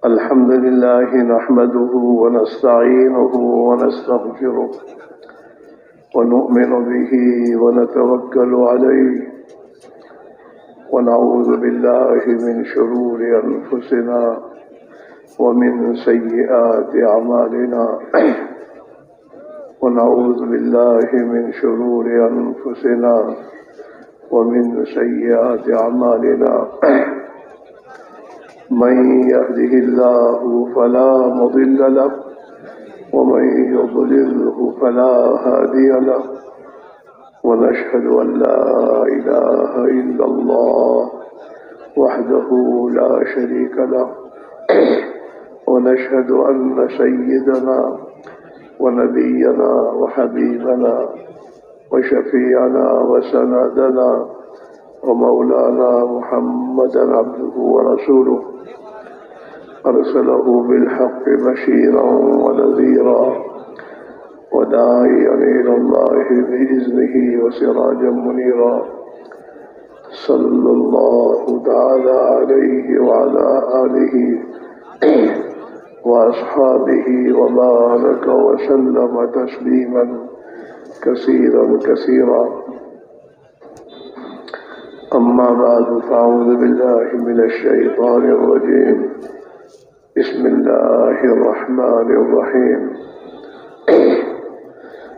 الحمد لله نحمده ونستعينه ونستغفره ونؤمن به ونتوكل عليه ونعوذ بالله من شرور أنفسنا ومن سيئات أعمالنا ونعوذ بالله من شرور أنفسنا ومن سيئات أعمالنا من يهده الله فلا مضل له ومن يضلله فلا هادي له ونشهد أن لا إله إلا الله وحده لا شريك له ونشهد أن سيدنا ونبينا وحبيبنا وشفيعنا وسندنا ومولانا محمدا عبده ورسوله أرسله بالحق بشيرا ونذيرا وداعيا إلى الله بإذنه وسراجا منيرا صلى الله تعالى عليه وعلى آله وأصحابه وبارك وسلم تسليما كثيرا كثيرا. أما بعد فأعوذ بالله من الشيطان الرجيم. بسم الله الرحمن الرحيم.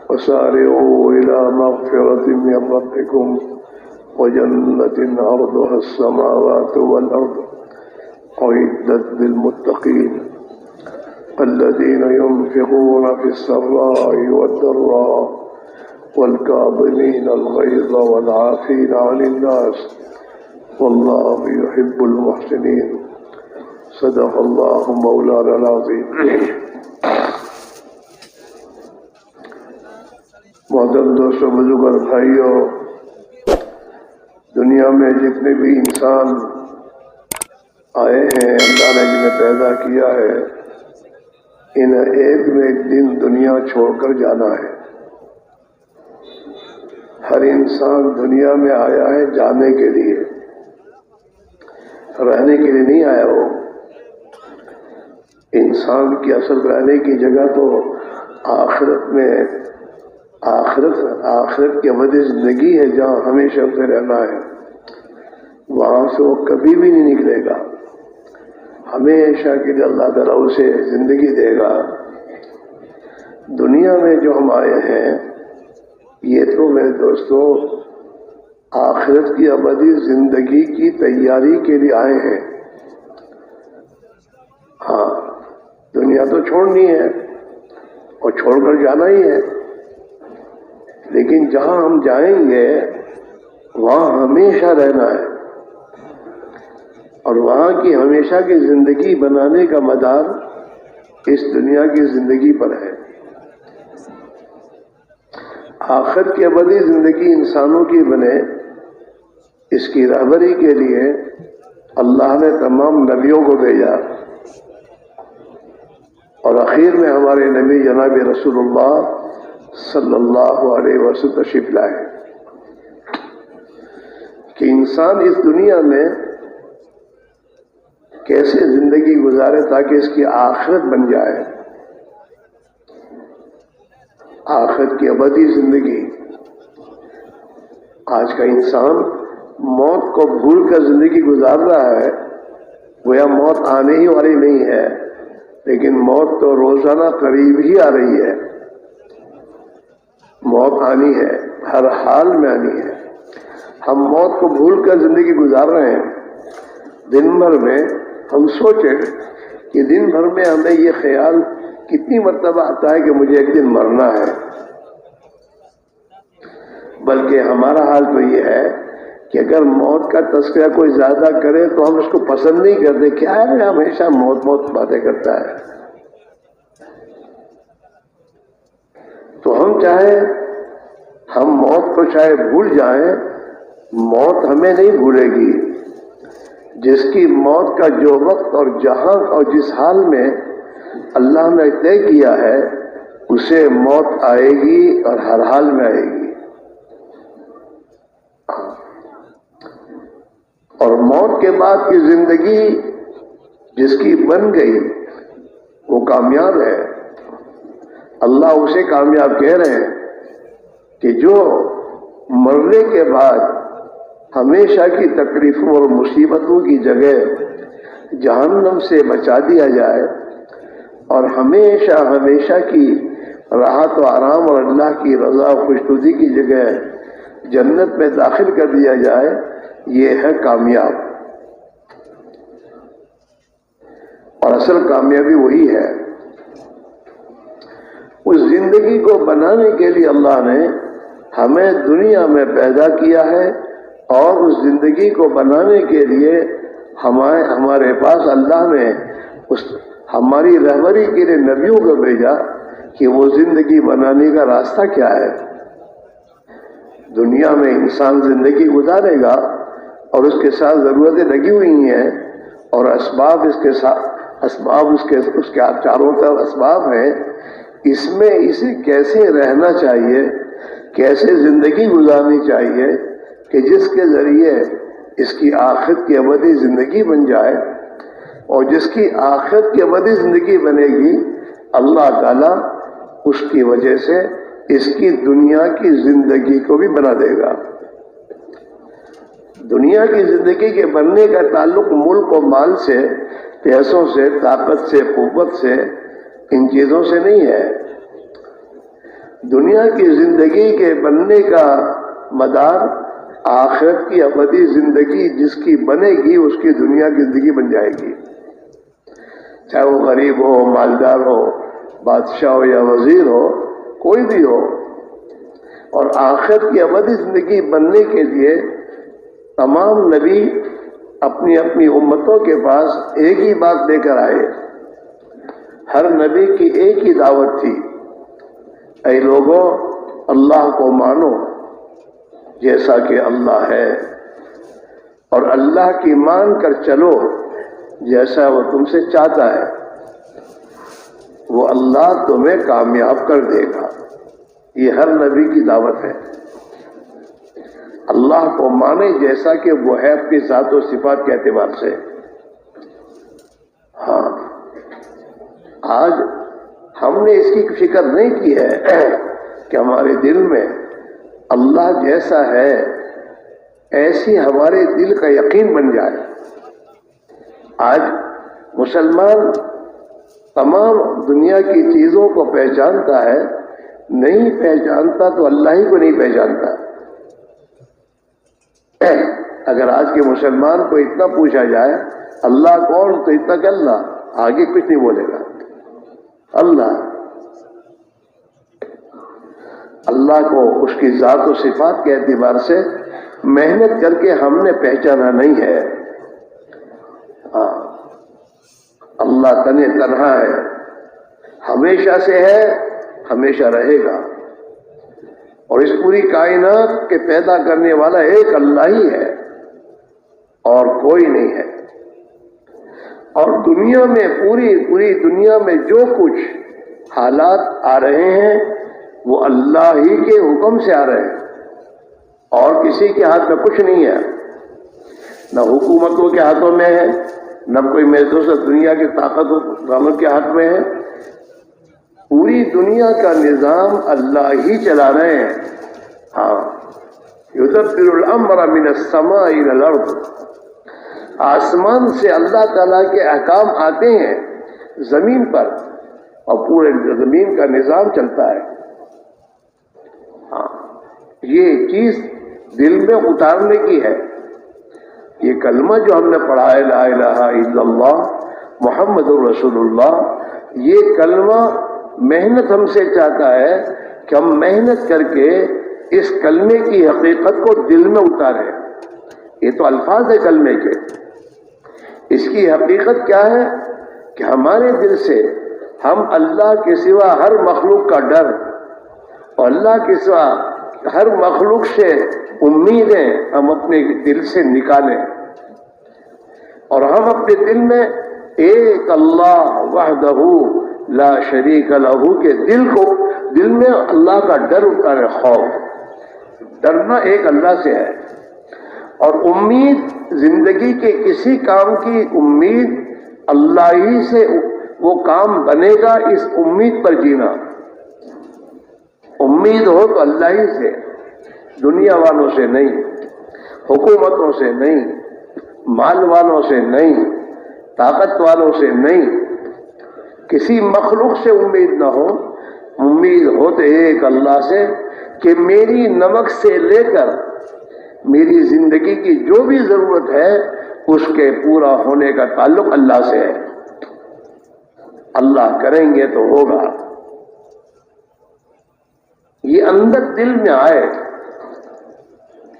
وسارعوا إلى مغفرة من ربكم وجنة عرضها السماوات والأرض أعدت للمتقين الذين ينفقون في السراء والضراء والكاظمين الغيظ والعافين عن الناس والله يحب المحسنين. صدق الله مولانا العظيم. محترم دوستوں، بزرگ بھائیوں، دنیا میں جتنے بھی انسان آئے ہیں، اللہ نے جنہیں پیدا کیا ہے، انہیں ایک نہ ایک دن دنیا چھوڑ کر جانا ہے. ہر انسان دنیا میں آیا ہے جانے کے لیے، رہنے کے لیے نہیں آیا. وہ انسان کی اصل رہنے کی جگہ تو آخرت میں آخرت کی ابدی زندگی ہے، جہاں ہمیشہ سے رہنا ہے. وہاں سے وہ کبھی بھی نہیں نکلے گا. ہمیشہ کے لیے اللہ تعالیٰ اسے زندگی دے گا. دنیا میں جو ہم آئے ہیں، یہ تو میرے دوستوں آخرت کی ابدی زندگی کی تیاری کے لیے آئے ہیں. ہاں، دنیا تو چھوڑنی ہے اور چھوڑ کر جانا ہی ہے، لیکن جہاں ہم جائیں گے وہاں ہمیشہ رہنا ہے، اور وہاں کی ہمیشہ کی زندگی بنانے کا مدار اس دنیا کی زندگی پر ہے. آخرت کی ابدی زندگی انسانوں کی بنے، اس کی رہبری کے لیے اللہ نے تمام نبیوں کو بھیجا، اور اخیر میں ہمارے نبی جناب رسول اللہ صلی اللہ علیہ وسلم تشریف لائے کہ انسان اس دنیا میں کیسے زندگی گزارے تاکہ اس کی آخرت بن جائے. آخرت کی ابدی زندگی. آج کا انسان موت کو بھول کر زندگی گزار رہا ہے، گویا موت آنے ہی والی نہیں ہے، لیکن موت تو روزانہ قریب ہی آ رہی ہے. موت آنی ہے، ہر حال میں آنی ہے. ہم موت کو بھول کر زندگی گزار رہے ہیں. دن بھر میں ہم سوچیں کہ دن بھر میں ہمیں یہ خیال کتنی مرتبہ آتا ہے کہ مجھے ایک دن مرنا ہے. بلکہ ہمارا حال تو یہ ہے کہ اگر موت کا تذکرہ کوئی زیادہ کرے تو ہم اس کو پسند نہیں کرتے. کیا ہے، ہمیشہ موت باتیں کرتا ہے. تو ہم موت کو چاہے بھول جائیں، موت ہمیں نہیں بھولے گی. جس کی موت کا جو وقت اور جہاں اور جس حال میں اللہ نے طے کیا ہے، اسے موت آئے گی اور ہر حال میں آئے گی. اور موت کے بعد کی زندگی جس کی بن گئی وہ کامیاب ہے. اللہ اسے کامیاب کہہ رہے ہیں کہ جو مرنے کے بعد ہمیشہ کی تکلیفوں اور مصیبتوں کی جگہ جہنم سے بچا دیا جائے اور ہمیشہ ہمیشہ کی راحت و آرام اور اللہ کی رضا و خوشنودی کی جگہ جنت میں داخل کر دیا جائے، یہ ہے کامیاب. اور اصل کامیابی وہی ہے. اس زندگی کو بنانے کے لیے اللہ نے ہمیں دنیا میں پیدا کیا ہے اور اس زندگی کو بنانے کے لیے ہمارے پاس اللہ نے ہماری رہبری کے لیے نبیوں کو بھیجا کہ وہ زندگی بنانے کا راستہ کیا ہے. دنیا میں انسان زندگی گزارے گا اور اس کے ساتھ ضرورتیں لگی ہوئی ہیں اور اسباب اس کے چاروں طرف اسباب ہیں. اس میں اسے کیسے رہنا چاہیے، کیسے زندگی گزارنی چاہیے کہ جس کے ذریعے اس کی آخرت کی ابدی زندگی بن جائے، اور جس کی آخرت کی ابدی زندگی بنے گی اللہ تعالیٰ اس کی وجہ سے اس کی دنیا کی زندگی کو بھی بنا دے گا. دنیا کی زندگی کے بننے کا تعلق ملک و مال سے، پیسوں سے، طاقت سے، قوت سے، ان چیزوں سے نہیں ہے. دنیا کی زندگی کے بننے کا مدار آخرت کی ابدی زندگی جس کی بنے گی اس کی دنیا کی زندگی بن جائے گی، چاہے وہ غریب ہو، مالدار ہو، بادشاہ ہو یا وزیر ہو، کوئی بھی ہو. اور آخرت کی ابدی زندگی بننے کے لیے تمام نبی اپنی اپنی امتوں کے پاس ایک ہی بات لے کر آئے. ہر نبی کی ایک ہی دعوت تھی، اے لوگوں اللہ کو مانو جیسا کہ اللہ ہے، اور اللہ کی مان کر چلو جیسا وہ تم سے چاہتا ہے، وہ اللہ تمہیں کامیاب کر دے گا. یہ ہر نبی کی دعوت ہے. اللہ کو مانے جیسا کہ وہ ہے اپنی ذات و صفات کے اعتبار سے. ہاں، آج ہم نے اس کی فکر نہیں کی ہے کہ ہمارے دل میں اللہ جیسا ہے ایسی ہمارے دل کا یقین بن جائے. آج مسلمان تمام دنیا کی چیزوں کو پہچانتا ہے، نہیں پہچانتا تو اللہ ہی کو نہیں پہچانتا. اگر آج کے مسلمان کو اتنا پوچھا جائے اللہ کون، تو اتنا کہ اللہ، آگے کچھ نہیں بولے گا. اللہ کو اس کی ذات و صفات کے اعتبار سے محنت کر کے ہم نے پہچانا نہیں ہے. اللہ تنہا ہے، ہمیشہ سے ہے، ہمیشہ رہے گا. اور اس پوری کائنات کے پیدا کرنے والا ایک اللہ ہی ہے اور کوئی نہیں ہے. اور دنیا میں پوری دنیا میں جو کچھ حالات آ رہے ہیں وہ اللہ ہی کے حکم سے آ رہے ہیں، اور کسی کے ہاتھ میں کچھ نہیں ہے. نہ حکومتوں کے ہاتھوں میں ہے، نہ کوئی محسوس دنیا کی طاقت والوں کے ہاتھ میں ہے. پوری دنیا کا نظام اللہ ہی چلا رہے ہیں. ہاں، یدبر الامر من السماء الى الارض، آسمان سے اللہ تعالیٰ کے احکام آتے ہیں زمین پر اور پورے زمین کا نظام چلتا ہے. ہاں، یہ چیز دل میں اتارنے کی ہے. یہ کلمہ جو ہم نے پڑھا ہے لا الہ الا اللہ محمد الرسول اللہ، یہ کلمہ محنت ہم سے چاہتا ہے کہ ہم محنت کر کے اس کلمے کی حقیقت کو دل میں اتاریں. یہ تو الفاظ ہے کلمے کے، اس کی حقیقت کیا ہے کہ ہمارے دل سے ہم اللہ کے سوا ہر مخلوق کا ڈر اور اللہ کے سوا ہر مخلوق سے امیدیں ہم اپنے دل سے نکالیں، اور ہم اپنے دل میں ایک اللہ وحدہ لا شریک لہ کے دل میں اللہ کا ڈر اتارے. خوف، ڈرنا ایک اللہ سے ہے، اور امید زندگی کے کسی کام کی امید اللہ ہی سے وہ کام بنے گا، اس امید پر جینا. امید ہو تو اللہ ہی سے، دنیا والوں سے نہیں، حکومتوں سے نہیں، مال والوں سے نہیں، طاقت والوں سے نہیں، کسی مخلوق سے امید نہ ہو. امید ہو تو ایک اللہ سے کہ میری نمک سے لے کر میری زندگی کی جو بھی ضرورت ہے اس کے پورا ہونے کا تعلق اللہ سے ہے. اللہ کریں گے تو ہوگا. یہ اندر دل میں آئے.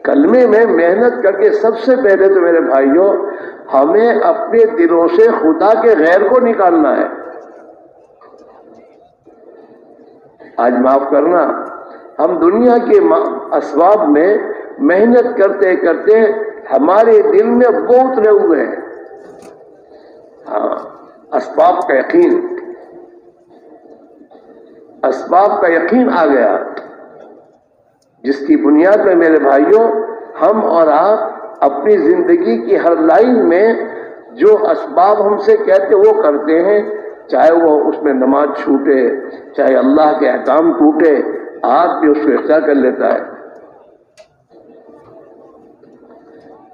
کلمے میں محنت کر کے سب سے پہلے تو میرے بھائیوں ہمیں اپنے دلوں سے خدا کے غیر کو نکالنا ہے. آج معاف کرنا، ہم دنیا کے اسباب میں محنت کرتے کرتے ہمارے دل میں وہ اترے ہوئے ہیں. ہاں، اسباب کا یقین آ گیا، جس کی بنیاد میں میرے بھائیوں ہم اور آپ اپنی زندگی کی ہر لائن میں جو اسباب ہم سے کہتے وہ کرتے ہیں، چاہے وہ اس میں نماز چھوٹے، چاہے اللہ کے احکام ٹوٹے، آپ بھی اس کو اختیار کر لیتا ہے.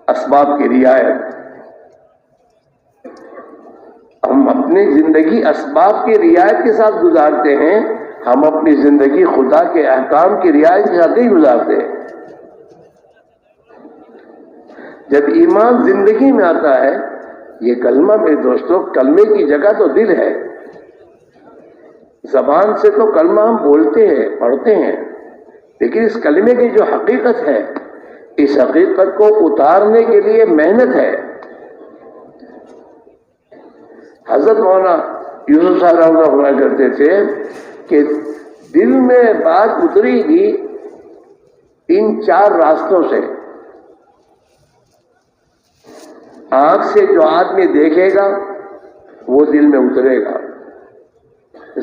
اسباب کی رعایت، ہم اپنی زندگی اسباب کی رعایت کے ساتھ گزارتے ہیں، ہم اپنی زندگی خدا کے احکام کی رعایت کے ساتھ ہی گزارتے ہیں. جب ایمان زندگی میں آتا ہے، یہ کلمہ میرے دوستوں، کلمے کی جگہ تو دل ہے. زبان سے تو کلمہ ہم بولتے ہیں، پڑھتے ہیں، لیکن اس کلمے کی جو حقیقت ہے، اس حقیقت کو اتارنے کے لیے محنت ہے. حضرت مولانا یوسف صاحب رحمۃ اللہ فرمایا کرتے تھے کہ دل میں بات اترے گی ان 4 راستوں سے. آنکھ سے جو آدمی دیکھے گا وہ دل میں اترے گا،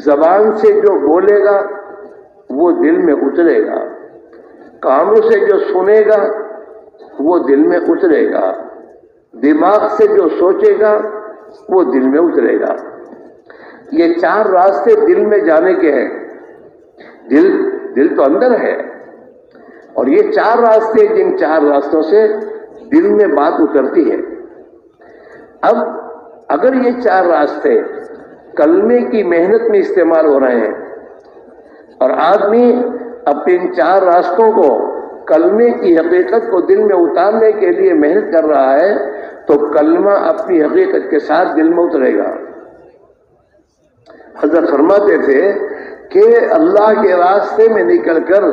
زبان سے جو بولے گا وہ دل میں اترے گا، کانوں سے جو سنے گا وہ دل میں اترے گا، دماغ سے جو سوچے گا وہ دل میں اترے گا. یہ 4 راستے دل میں جانے کے ہیں. دل تو اندر ہے، اور یہ 4 راستے، جن 4 راستوں سے دل میں بات اترتی ہے. اب اگر یہ 4 راستے کلمے کی محنت میں استعمال ہو رہے ہیں اور آدمی اپنے ان 4 راستوں کو، کلمے کی حقیقت کو دل میں اتارنے کے لیے محنت کر رہا ہے، تو کلمہ اپنی حقیقت کے ساتھ دل میں اترے گا. حضرت فرماتے تھے کہ اللہ کے راستے میں نکل کر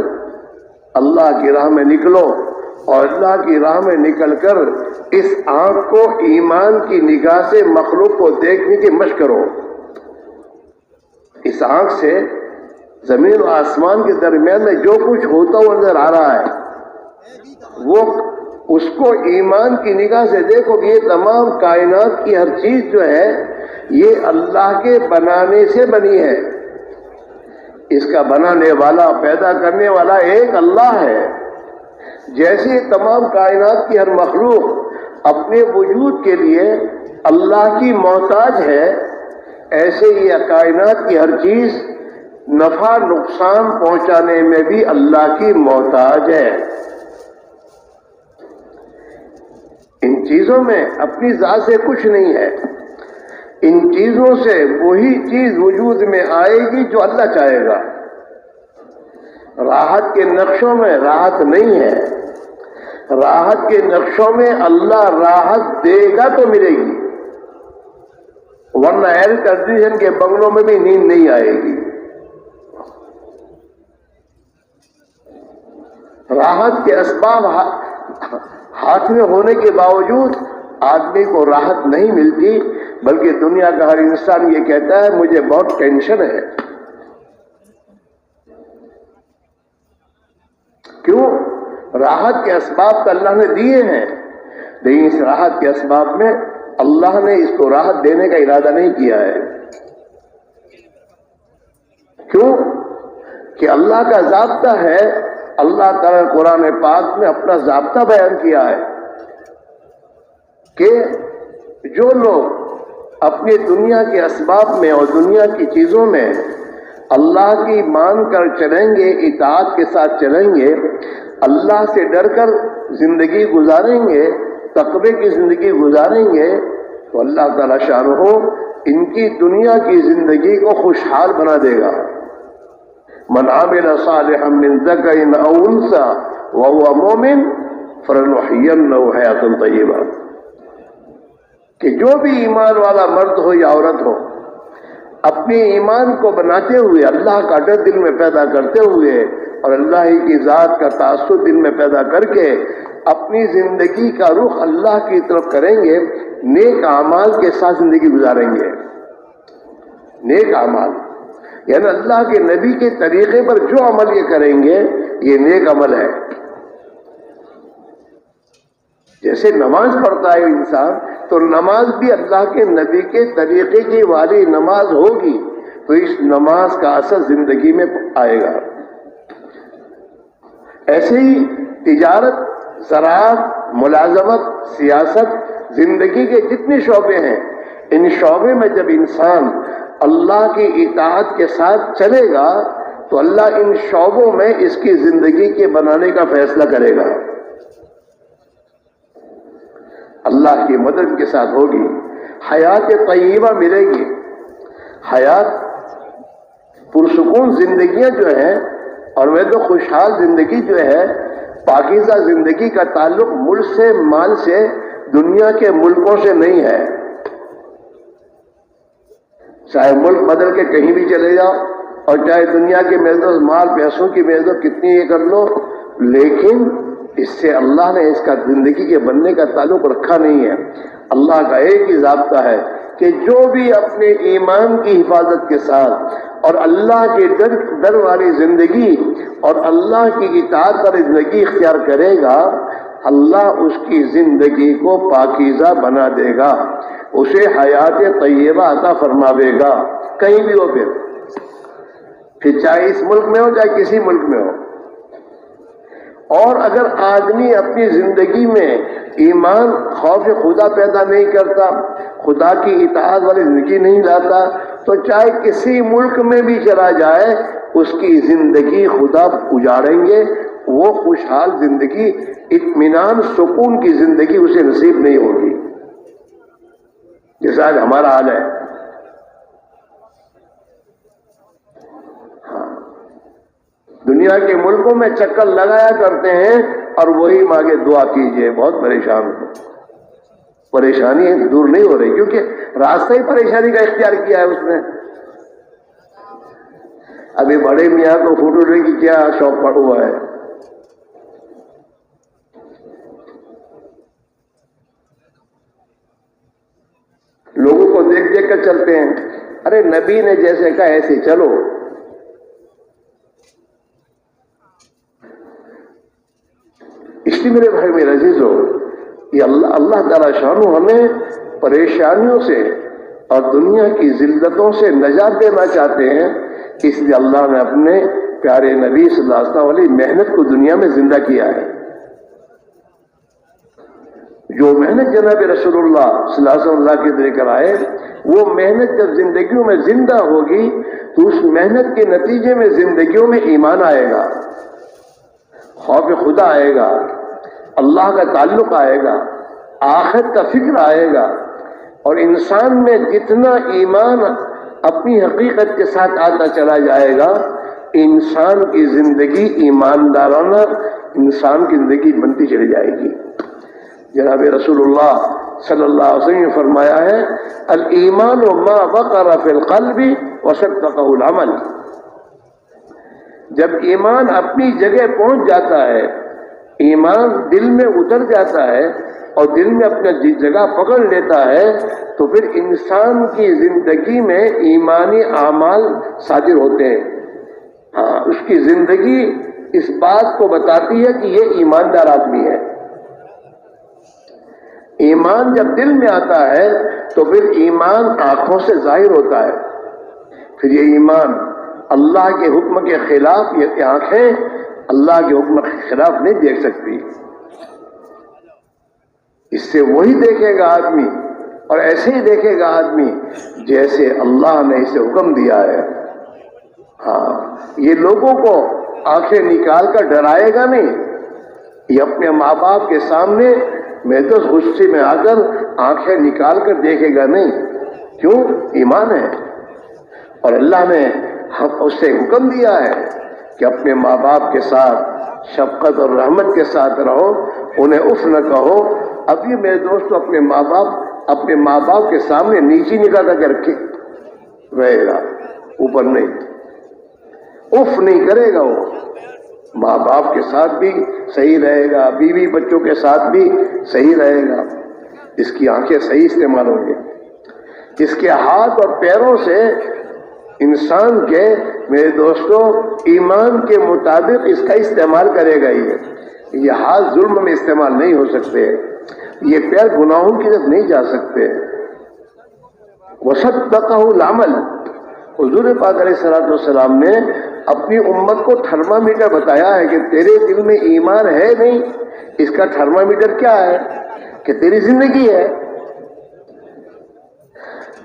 اللہ کی راہ میں نکلو، اور اللہ کی راہ میں نکل کر اس آنکھ کو ایمان کی نگاہ سے مخلوق کو دیکھنے کی مشق کرو. اس آنکھ سے زمین و آسمان کے درمیان میں جو کچھ ہوتا ہوا نظر آ رہا ہے، وہ اس کو ایمان کی نگاہ سے دیکھو کہ یہ تمام کائنات کی ہر چیز جو ہے یہ اللہ کے بنانے سے بنی ہے. اس کا بنانے والا، پیدا کرنے والا ایک اللہ ہے. جیسے تمام کائنات کی ہر مخلوق اپنے وجود کے لیے اللہ کی محتاج ہے، ایسے ہی کائنات کی ہر چیز نفع نقصان پہنچانے میں بھی اللہ کی محتاج ہے. ان چیزوں میں اپنی ذات سے کچھ نہیں ہے. ان چیزوں سے وہی چیز وجود میں آئے گی جو اللہ چاہے گا. راحت کے نقشوں میں راحت نہیں ہے. راحت کے نقشوں میں اللہ راحت دے گا تو ملے گی، ورنہ ایئر کنڈیشن کے بنگلوں میں بھی نیند نہیں آئے گی. راحت کے اسباب ہاتھ میں ہونے کے باوجود آدمی کو راحت نہیں ملتی، بلکہ دنیا کا ہر انسان یہ کہتا ہے مجھے بہت ٹینشن ہے. کیوں؟ راحت کے اسباب تو اللہ نے دیے ہیں، لیکن اس راحت کے اسباب میں اللہ نے اس کو راحت دینے کا ارادہ نہیں کیا ہے. کیوں؟ کہ اللہ کا ضابطہ ہے. اللہ تعالیٰ نے قرآن پاک میں اپنا ضابطہ بیان کیا ہے کہ جو لوگ اپنی دنیا کے اسباب میں اور دنیا کی چیزوں میں اللہ کی مان کر چلیں گے، اطاعت کے ساتھ چلیں گے، اللہ سے ڈر کر زندگی گزاریں گے، تقوی کی زندگی گزاریں گے، تو اللہ تعالیٰ شانہ ان کی دنیا کی زندگی کو خوشحال بنا دے گا۔ من عمل صالحا من ذکر او انثى وهو مؤمن فلنحيينه حیاة طیبہ، کہ جو بھی ایمان والا مرد ہو یا عورت ہو، اپنے ایمان کو بناتے ہوئے، اللہ کا ڈر دل میں پیدا کرتے ہوئے اور اللہ ہی کی ذات کا تعصب دل میں پیدا کر کے اپنی زندگی کا رخ اللہ کی طرف کریں گے، نیک اعمال کے ساتھ زندگی گزاریں گے۔ نیک اعمال یعنی اللہ کے نبی کے طریقے پر جو عمل یہ کریں گے یہ نیک عمل ہے۔ جیسے نماز پڑھتا ہے انسان تو نماز بھی اللہ کے نبی کے طریقے کی والی نماز ہوگی تو اس نماز کا اثر زندگی میں آئے گا۔ ایسے ہی تجارت، زراعت، ملازمت، سیاست، زندگی کے جتنے شعبے ہیں، ان شعبے میں جب انسان اللہ کی اطاعت کے ساتھ چلے گا تو اللہ ان شعبوں میں اس کی زندگی کے بنانے کا فیصلہ کرے گا، اللہ کی مدد کے ساتھ ہوگی، حیات طیبہ ملے گی۔ حیات پرسکون زندگیاں جو ہیں اور میں تو خوشحال زندگی جو ہے، پاکیزہ زندگی کا تعلق ملک سے، مال سے، دنیا کے ملکوں سے نہیں ہے۔ چاہے ملک بدل کے کہیں بھی چلے جاؤ اور چاہے دنیا کے محض مال پیسوں کی محض کتنی یہ کر لو، لیکن اس سے اللہ نے اس کا زندگی کے بننے کا تعلق رکھا نہیں ہے۔ اللہ کا ایک ہی ضابطہ ہے کہ جو بھی اپنے ایمان کی حفاظت کے ساتھ اور اللہ کے ڈر والی زندگی اور اللہ کی اطاعت والی زندگی اختیار کرے گا، اللہ اس کی زندگی کو پاکیزہ بنا دے گا، اسے حیات طیبہ عطا فرماوے گا، کہیں بھی ہو، پھر چاہے اس ملک میں ہو چاہے کسی ملک میں ہو۔ اور اگر آدمی اپنی زندگی میں ایمان، خوف خدا پیدا نہیں کرتا، خدا کی اطاعت والی زندگی نہیں لاتا، تو چاہے کسی ملک میں بھی چلا جائے اس کی زندگی خدا اجاڑیں گے، وہ خوشحال زندگی، اطمینان، سکون کی زندگی اسے نصیب نہیں ہوگی، جیسا آج ہمارا حال ہے۔ دنیا کے ملکوں میں چکر لگایا کرتے ہیں اور وہی مانگے دعا کیجئے، بہت پریشان ہو، پریشانی دور نہیں ہو رہی کیونکہ راستہ ہی پریشانی کا اختیار کیا ہے اس نے۔ ابھی بڑے میاں کو فوٹو لینے کی کیا شوق پڑ ہوا ہے، لوگوں کو دیکھ دیکھ کر چلتے ہیں، ارے نبی نے جیسے کہا ایسے چلو۔ اس لیے میرے بھائی میرے عزیزو، یہ اللہ تعالیٰ شانہ ہمیں پریشانیوں سے اور دنیا کی ذلتوں سے نجات دینا چاہتے ہیں، اس لیے اللہ نے اپنے پیارے نبی صلی اللہ علیہ وسلم والی محنت کو دنیا میں زندہ کیا ہے۔ جو محنت جناب رسول اللہ صلی اللہ علیہ وسلم اللہ کے ذریعے کرائے، وہ محنت جب زندگیوں میں زندہ ہوگی تو اس محنت کے نتیجے میں زندگیوں میں ایمان آئے گا، خوف خدا آئے گا، اللہ کا تعلق آئے گا، آخرت کا فکر آئے گا، اور انسان میں جتنا ایمان اپنی حقیقت کے ساتھ آتا چلا جائے گا، انسان کی زندگی ایماندارانہ انسان کی زندگی بنتی چلی جائے گی۔ جناب رسول اللہ صلی اللہ علیہ وسلم نے فرمایا ہے، الایمان ما وقر فی القلب وصدقہ العمل۔ جب ایمان اپنی جگہ پہنچ جاتا ہے، ایمان دل میں اتر جاتا ہے اور دل میں اپنا جگہ پکڑ لیتا ہے، تو پھر انسان کی زندگی میں ایمانی اعمال صادر ہوتے ہیں۔ اس کی زندگی اس بات کو بتاتی ہے کہ یہ ایماندار آدمی ہے۔ ایمان جب دل میں آتا ہے تو پھر ایمان آنکھوں سے ظاہر ہوتا ہے، پھر یہ ایمان اللہ کے حکم کے خلاف، یہ آنکھیں اللہ کے حکم کے خلاف نہیں دیکھ سکتی۔ اس سے وہی دیکھے گا آدمی، اور ایسے ہی دیکھے گا آدمی جیسے اللہ نے اسے حکم دیا ہے۔ ہاں، یہ لوگوں کو آنکھیں نکال کر ڈرائے گا نہیں، یہ اپنے ماں باپ کے سامنے محض غصے میں آ کر آنکھیں نکال کر دیکھے گا نہیں۔ کیوں؟ ایمان ہے، اور اللہ نے اس سے حکم دیا ہے کہ اپنے ماں باپ کے ساتھ شفقت اور رحمت کے ساتھ رہو، انہیں اف نہ کہو۔ ابھی میرے دوستو اپنے ماں باپ کے سامنے نیچی نگاہ کر کے رہے گا، اوپر نہیں، اف نہیں کرے گا۔ وہ ماں باپ کے ساتھ بھی صحیح رہے گا، بیوی بچوں کے ساتھ بھی صحیح رہے گا، اس کی آنکھیں صحیح استعمال ہوں گی، اس کے ہاتھ اور پیروں سے انسان کے میرے دوستو ایمان کے مطابق اس کا استعمال کرے گا۔ یہ ہاتھ ظلم میں استعمال نہیں ہو سکتے، یہ پیر گناہوں کی طرف نہیں جا سکتے۔ وصدقہ العمل، حضور پاک علیہ السلام نے اپنی امت کو تھرمامیٹر بتایا ہے کہ تیرے دل میں ایمان ہے نہیں، اس کا تھرمامیٹر کیا ہے کہ تیری زندگی ہے۔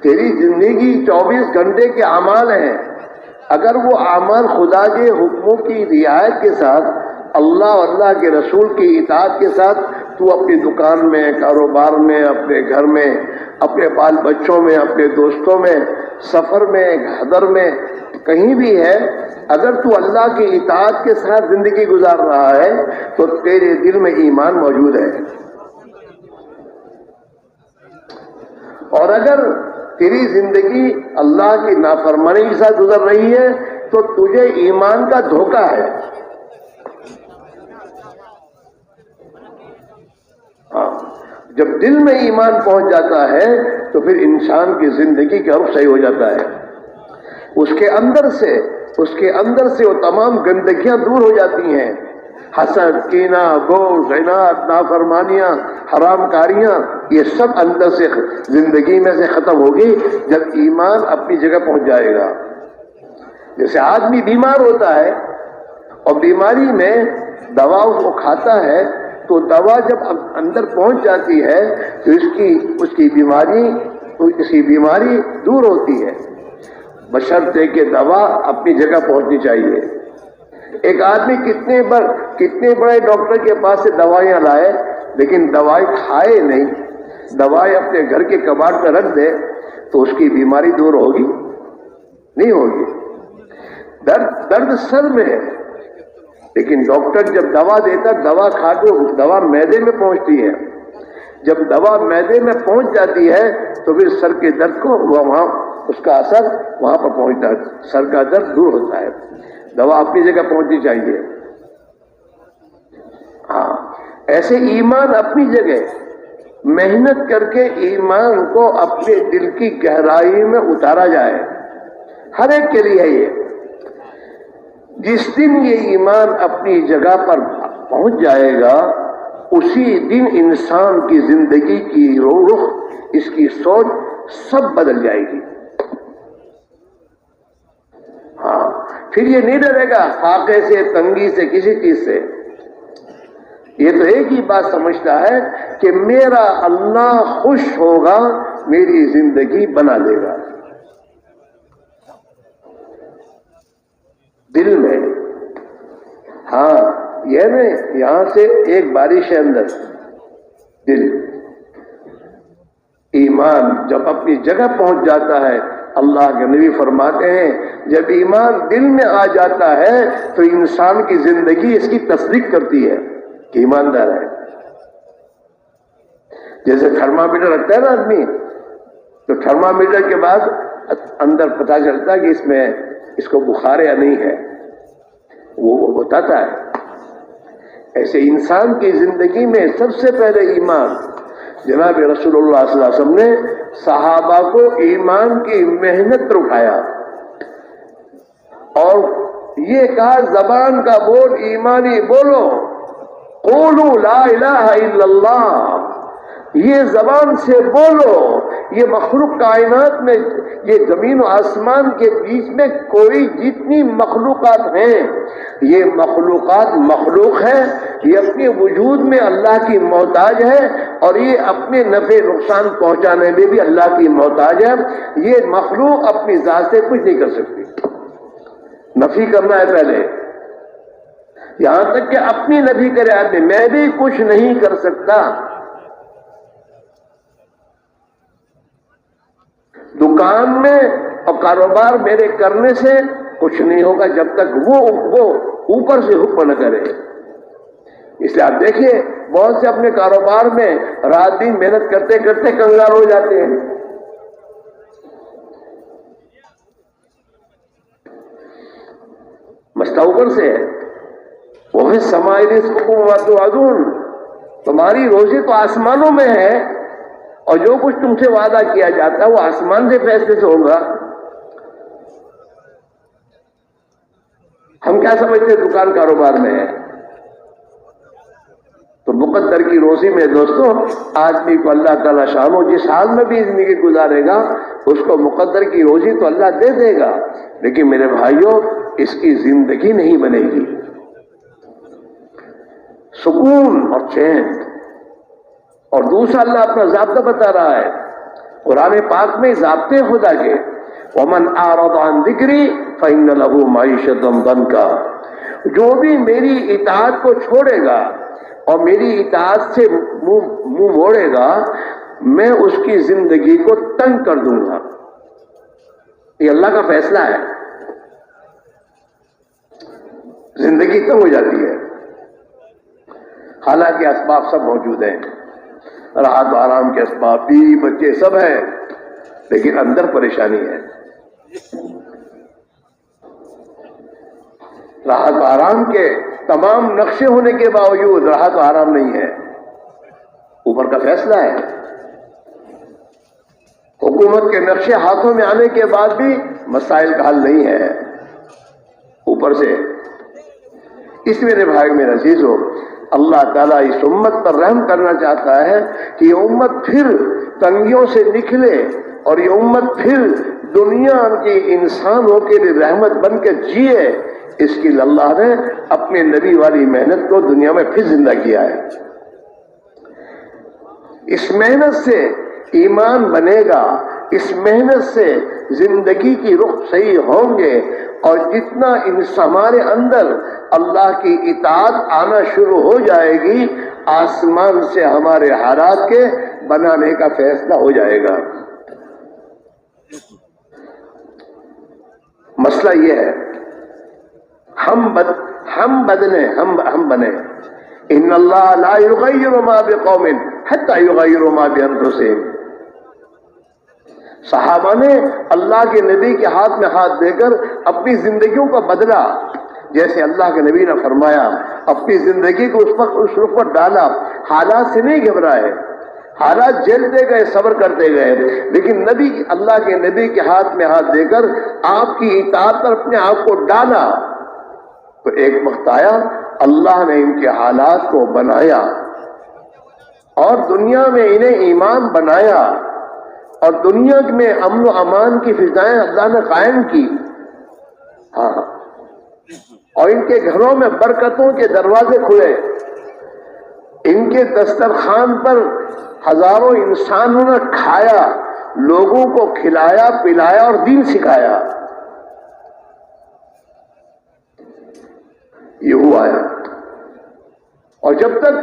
تیری زندگی 24 گھنٹے کے اعمال ہیں، اگر وہ اعمال خدا کے حکموں کی رعایت کے ساتھ، اللہ اور اللہ کے رسول کی اطاعت کے ساتھ تو اپنی دکان میں، کاروبار میں، اپنے گھر میں، اپنے بال بچوں میں، اپنے دوستوں میں، سفر میں، حضر میں، کہیں بھی ہے، اگر تو اللہ کی اطاعت کے ساتھ زندگی گزار رہا ہے تو تیرے دل میں ایمان موجود ہے۔ اور اگر تیری زندگی اللہ کی نافرمانی کے ساتھ گزر رہی ہے تو تجھے ایمان کا دھوکہ ہے۔ ہاں، جب دل میں ایمان پہنچ جاتا ہے تو پھر انسان کی زندگی کا رخ صحیح ہو جاتا ہے، اس کے اندر سے وہ تمام گندگیاں دور ہو جاتی ہیں، حسد، کینہ، بغض، عناد، نافرمانیاں، حرام کاریاں، یہ سب اندر سے زندگی میں سے ختم ہوگی جب ایمان اپنی جگہ پہنچ جائے گا۔ جیسے آدمی بیمار ہوتا ہے اور بیماری میں دوا اس کو کھاتا ہے تو دوا جب اندر پہنچ جاتی ہے تو اس کی بیماری دور ہوتی ہے، بشرطے کہ دوا اپنی جگہ پہنچنی چاہیے۔ ایک آدمی کتنے بڑے ڈاکٹر کے پاس سے دوائیاں لائے لیکن دوائی کھائے نہیں، دوائی اپنے گھر کے کباڑ پہ رکھ دے تو اس کی بیماری دور ہوگی؟ نہیں ہوگی۔ درد سر میں ہے لیکن ڈاکٹر جب دوا دیتا، دوا کھا کے دوا معدے میں پہنچتی ہے، جب دوا معدے میں پہنچ جاتی ہے تو پھر سر کے درد کو وہاں اس کا اثر وہاں پر پہنچتا ہے، سر کا درد دور ہوتا ہے۔ دوا اپنی جگہ پہنچنی چاہیے۔ ہاں، ایسے ایمان اپنی جگہ، محنت کر کے ایمان کو اپنے دل کی گہرائی میں اتارا جائے، ہر ایک کے لیے یہ۔ جس دن یہ ایمان اپنی جگہ پر پہنچ جائے گا اسی دن انسان کی زندگی کی رخ، اس کی سوچ سب بدل جائے گی۔ ہاں، پھر یہ نہیں ڈرے گا فاقے سے، تنگی سے، کسی چیز سے۔ یہ تو ایک ہی بات سمجھتا ہے کہ میرا اللہ خوش ہوگا، میری زندگی بنا دے گا۔ دل میں، ہاں، یہ نہیں یہاں سے ایک بارش ہے اندر، دل، ایمان جب اپنی جگہ پہنچ جاتا ہے، اللہ کے نبی فرماتے ہیں جب ایمان دل میں آ جاتا ہے تو انسان کی زندگی اس کی تصدیق کرتی ہے کہ ایماندار ہے۔ جیسے تھرمامیٹر رکھتا ہے نا آدمی، تو تھرمامیٹر کے بعد اندر پتہ چلتا ہے کہ اس کو بخار یا نہیں ہے، وہ بتاتا ہے۔ ایسے انسان کی زندگی میں سب سے پہلے ایمان، جناب رسول اللہ صلی اللہ علیہ وسلم نے صحابہ کو ایمان کی محنت پر اٹھایا اور یہ کہا زبان کا بول ایمانی بولو، قولوا لا الہ الا اللہ، یہ زبان سے بولو۔ یہ مخلوق کائنات میں، یہ زمین و آسمان کے بیچ میں کوئی جتنی مخلوقات ہیں، یہ مخلوقات مخلوق ہے، یہ اپنے وجود میں اللہ کی محتاج ہے اور یہ اپنے نفع نقصان پہنچانے میں بھی اللہ کی محتاج ہے. یہ مخلوق اپنی ذات سے کچھ نہیں کر سکتی. نفی کرنا ہے پہلے، یہاں تک کہ اپنی نفی کرے آدمی، میں بھی کچھ نہیں کر سکتا. دکان میں اور کاروبار میرے کرنے سے کچھ نہیں ہوگا جب تک وہ اوپر سے حکم نہ کرے. اس لیے آپ دیکھیے بہت سے اپنے کاروبار میں رات دن محنت کرتے کرتے کنگال ہو جاتے ہیں. مسئلہ اوپر سے ہے. وہ ہے سمائی رزقکم وما توعدون، تمہاری روزی تو آسمانوں میں ہے اور جو کچھ تم سے وعدہ کیا جاتا ہے وہ آسمان سے فیصلے سے ہوگا. ہم کیا سمجھتے ہیں دکان کاروبار میں ہے تو مقدر کی روزی میں دوستوں آدمی کو اللہ تعالیٰ شان ہو جس حال میں بھی زندگی گزارے گا اس کو مقدر کی روزی تو اللہ دے دے گا، لیکن میرے بھائیوں اس کی زندگی نہیں بنے گی. سکون اور چین. اور دوسرا اللہ اپنا ضابطہ بتا رہا ہے قرآن پاک میں، ضابطے خدا کے، وَمَنْ أَعْرَضَ عَنْ ذِكْرِي فَإِنَّ لَهُ مَعِيشَةً ضَنْكًا، جو بھی میری اطاعت کو چھوڑے گا اور میری اطاعت سے منہ موڑے گا میں اس کی زندگی کو تنگ کر دوں گا. یہ اللہ کا فیصلہ ہے. زندگی تنگ ہو جاتی ہے، حالانکہ اسباب سب موجود ہیں، راحت و آرام کے اسباب، بیوی بچے سب ہیں، لیکن اندر پریشانی ہے. راحت و آرام کے تمام نقشے ہونے کے باوجود راحت و آرام نہیں ہے. اوپر کا فیصلہ ہے. حکومت کے نقشے ہاتھوں میں آنے کے بعد بھی مسائل کا حل نہیں ہے اوپر سے. اس میرے بھائی میرے عزیزو، اللہ تعالیٰ اس امت پر رحم کرنا چاہتا ہے کہ یہ امت پھر تنگیوں سے نکلے اور یہ امت پھر دنیا کی انسانوں کے لیے رحمت بن کے جیے. اس کی اللہ نے اپنے نبی والی محنت کو دنیا میں پھر زندہ کیا ہے. اس محنت سے ایمان بنے گا، اس محنت سے زندگی کی رخ صحیح ہوں گے، اور جتنا ہمارے اندر اللہ کی اطاعت آنا شروع ہو جائے گی آسمان سے ہمارے حالات کے بنانے کا فیصلہ ہو جائے گا. مسئلہ یہ ہے ہم بنے. ان اللہ لا یغیر ما بقوم حتی یغیروا ما بانفسہم. صحابہ نے اللہ کے نبی کے ہاتھ میں ہاتھ دے کر اپنی زندگیوں کا بدلا. جیسے اللہ کے نبی نے فرمایا اپنی زندگی کو اس رخ پر ڈالا، حالات سے نہیں گھبرائے، حالات جھیلتے گئے، صبر کرتے گئے، لیکن اللہ کے نبی کے ہاتھ میں ہاتھ دے کر آپ کی اطاعت پر اپنے آپ کو ڈالا تو ایک وقت آیا اللہ نے ان کے حالات کو بنایا اور دنیا میں انہیں ایمان بنایا اور دنیا میں امن و امان کی فضائیں اللہ نے قائم کی. ہاں، اور ان کے گھروں میں برکتوں کے دروازے کھلے. ان کے دسترخوان پر ہزاروں انسانوں نے کھایا، لوگوں کو کھلایا پلایا اور دین سکھایا. یہ ہوا ہے. اور جب تک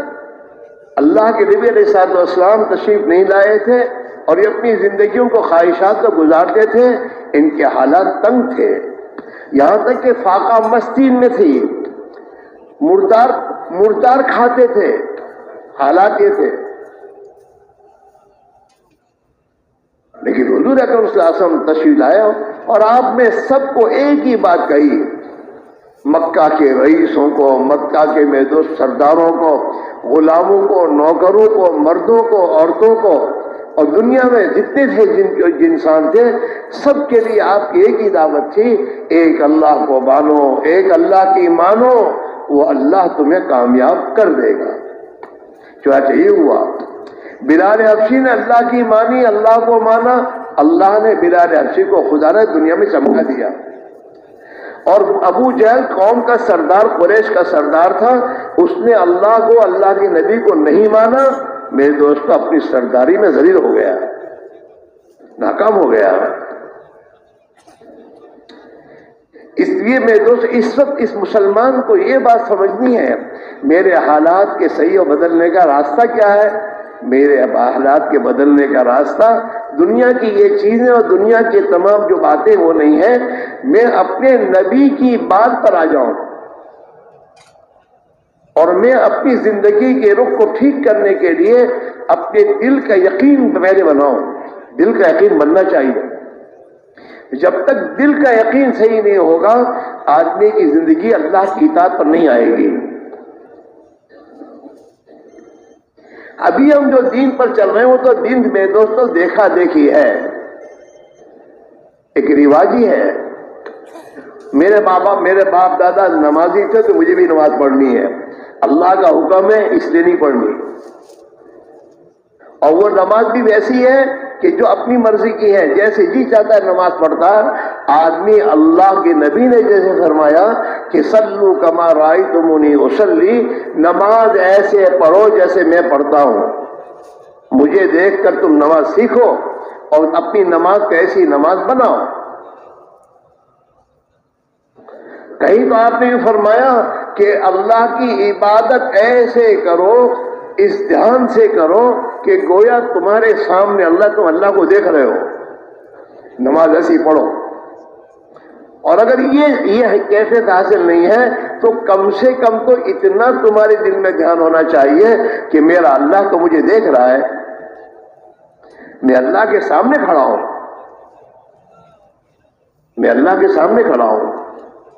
اللہ کے نبی علیہ السلام تشریف نہیں لائے تھے اور یہ اپنی زندگیوں کو خواہشات کو گزارتے تھے ان کے حالات تنگ تھے. یہاں تک کہ فاقہ مستین میں تھی، مردار کھاتے تھے. حالات یہ تھے. لیکن حضور اکرم صلی اللہ علیہ وسلم تشریف لائے اور آپ نے سب کو ایک ہی بات کہی. مکہ کے رئیسوں کو، مکہ کے میدوس سرداروں کو، غلاموں کو، نوکروں کو، مردوں کو، عورتوں کو، اور دنیا میں جتنے تھے جن انسان تھے سب کے لیے آپ کی ایک ہی دعوت تھی، ایک اللہ کو مانو، ایک اللہ کی مانو، وہ اللہ تمہیں کامیاب کر دے گا. چنانچہ یہ ہوا. بلال حبشی نے اللہ کی مانی، اللہ کو مانا، اللہ نے بلال حبشی کو خدا نے دنیا میں چمکا دیا. اور ابو جہل قوم کا سردار، قریش کا سردار تھا، اس نے اللہ کو، اللہ کے نبی کو نہیں مانا میرے دوست اپنی سرداری میں ذلیل ہو گیا، ناکام ہو گیا۔ اس لیے میرے دوست اس وقت اس مسلمان کو یہ بات سمجھنی ہے، میرے حالات کے صحیح و بدلنے کا راستہ کیا ہے؟ میرے حالات کے بدلنے کا راستہ دنیا کی یہ چیزیں اور دنیا کی تمام جو باتیں وہ نہیں ہیں، میں اپنے نبی کی بات پر آ جاؤں اور میں اپنی زندگی کے رخ کو ٹھیک کرنے کے لیے اپنے دل کا یقین پہلے بناؤں۔ دل کا یقین بننا چاہیے۔ جب تک دل کا یقین صحیح نہیں ہوگا آدمی کی زندگی اللہ کی اطاعت پر نہیں آئے گی۔ ابھی ہم جو دین پر چل رہے ہیں وہ تو دین میں دوستوں دیکھا دیکھی ہے، ایک رواجی ہے۔ میرے باپ دادا نمازی تھے تو مجھے بھی نماز پڑھنی ہے، اللہ کا حکم ہے اس لیے نہیں پڑھنی، اور وہ نماز بھی ویسی ہے کہ جو اپنی مرضی کی ہے، جیسے جی چاہتا ہے نماز پڑھتا ہے۔ آدمی اللہ کے نبی نے جیسے فرمایا کہ صلو کما رأیتمونی اصلی، نماز ایسے پڑھو جیسے میں پڑھتا ہوں، مجھے دیکھ کر تم نماز سیکھو اور اپنی نماز کو ایسی نماز بناؤ۔ کہیں تو آپ نے یہ فرمایا کہ اللہ کی عبادت ایسے کرو، اس دھیان سے کرو کہ گویا تمہارے سامنے تم اللہ کو دیکھ رہے ہو، نماز ایسی پڑھو۔ اور اگر یہ کیفیت حاصل نہیں ہے تو کم سے کم تو اتنا تمہارے دل میں دھیان ہونا چاہیے کہ میرا اللہ تو مجھے دیکھ رہا ہے، میں اللہ کے سامنے کھڑا ہوں، میں اللہ کے سامنے کھڑا ہوں۔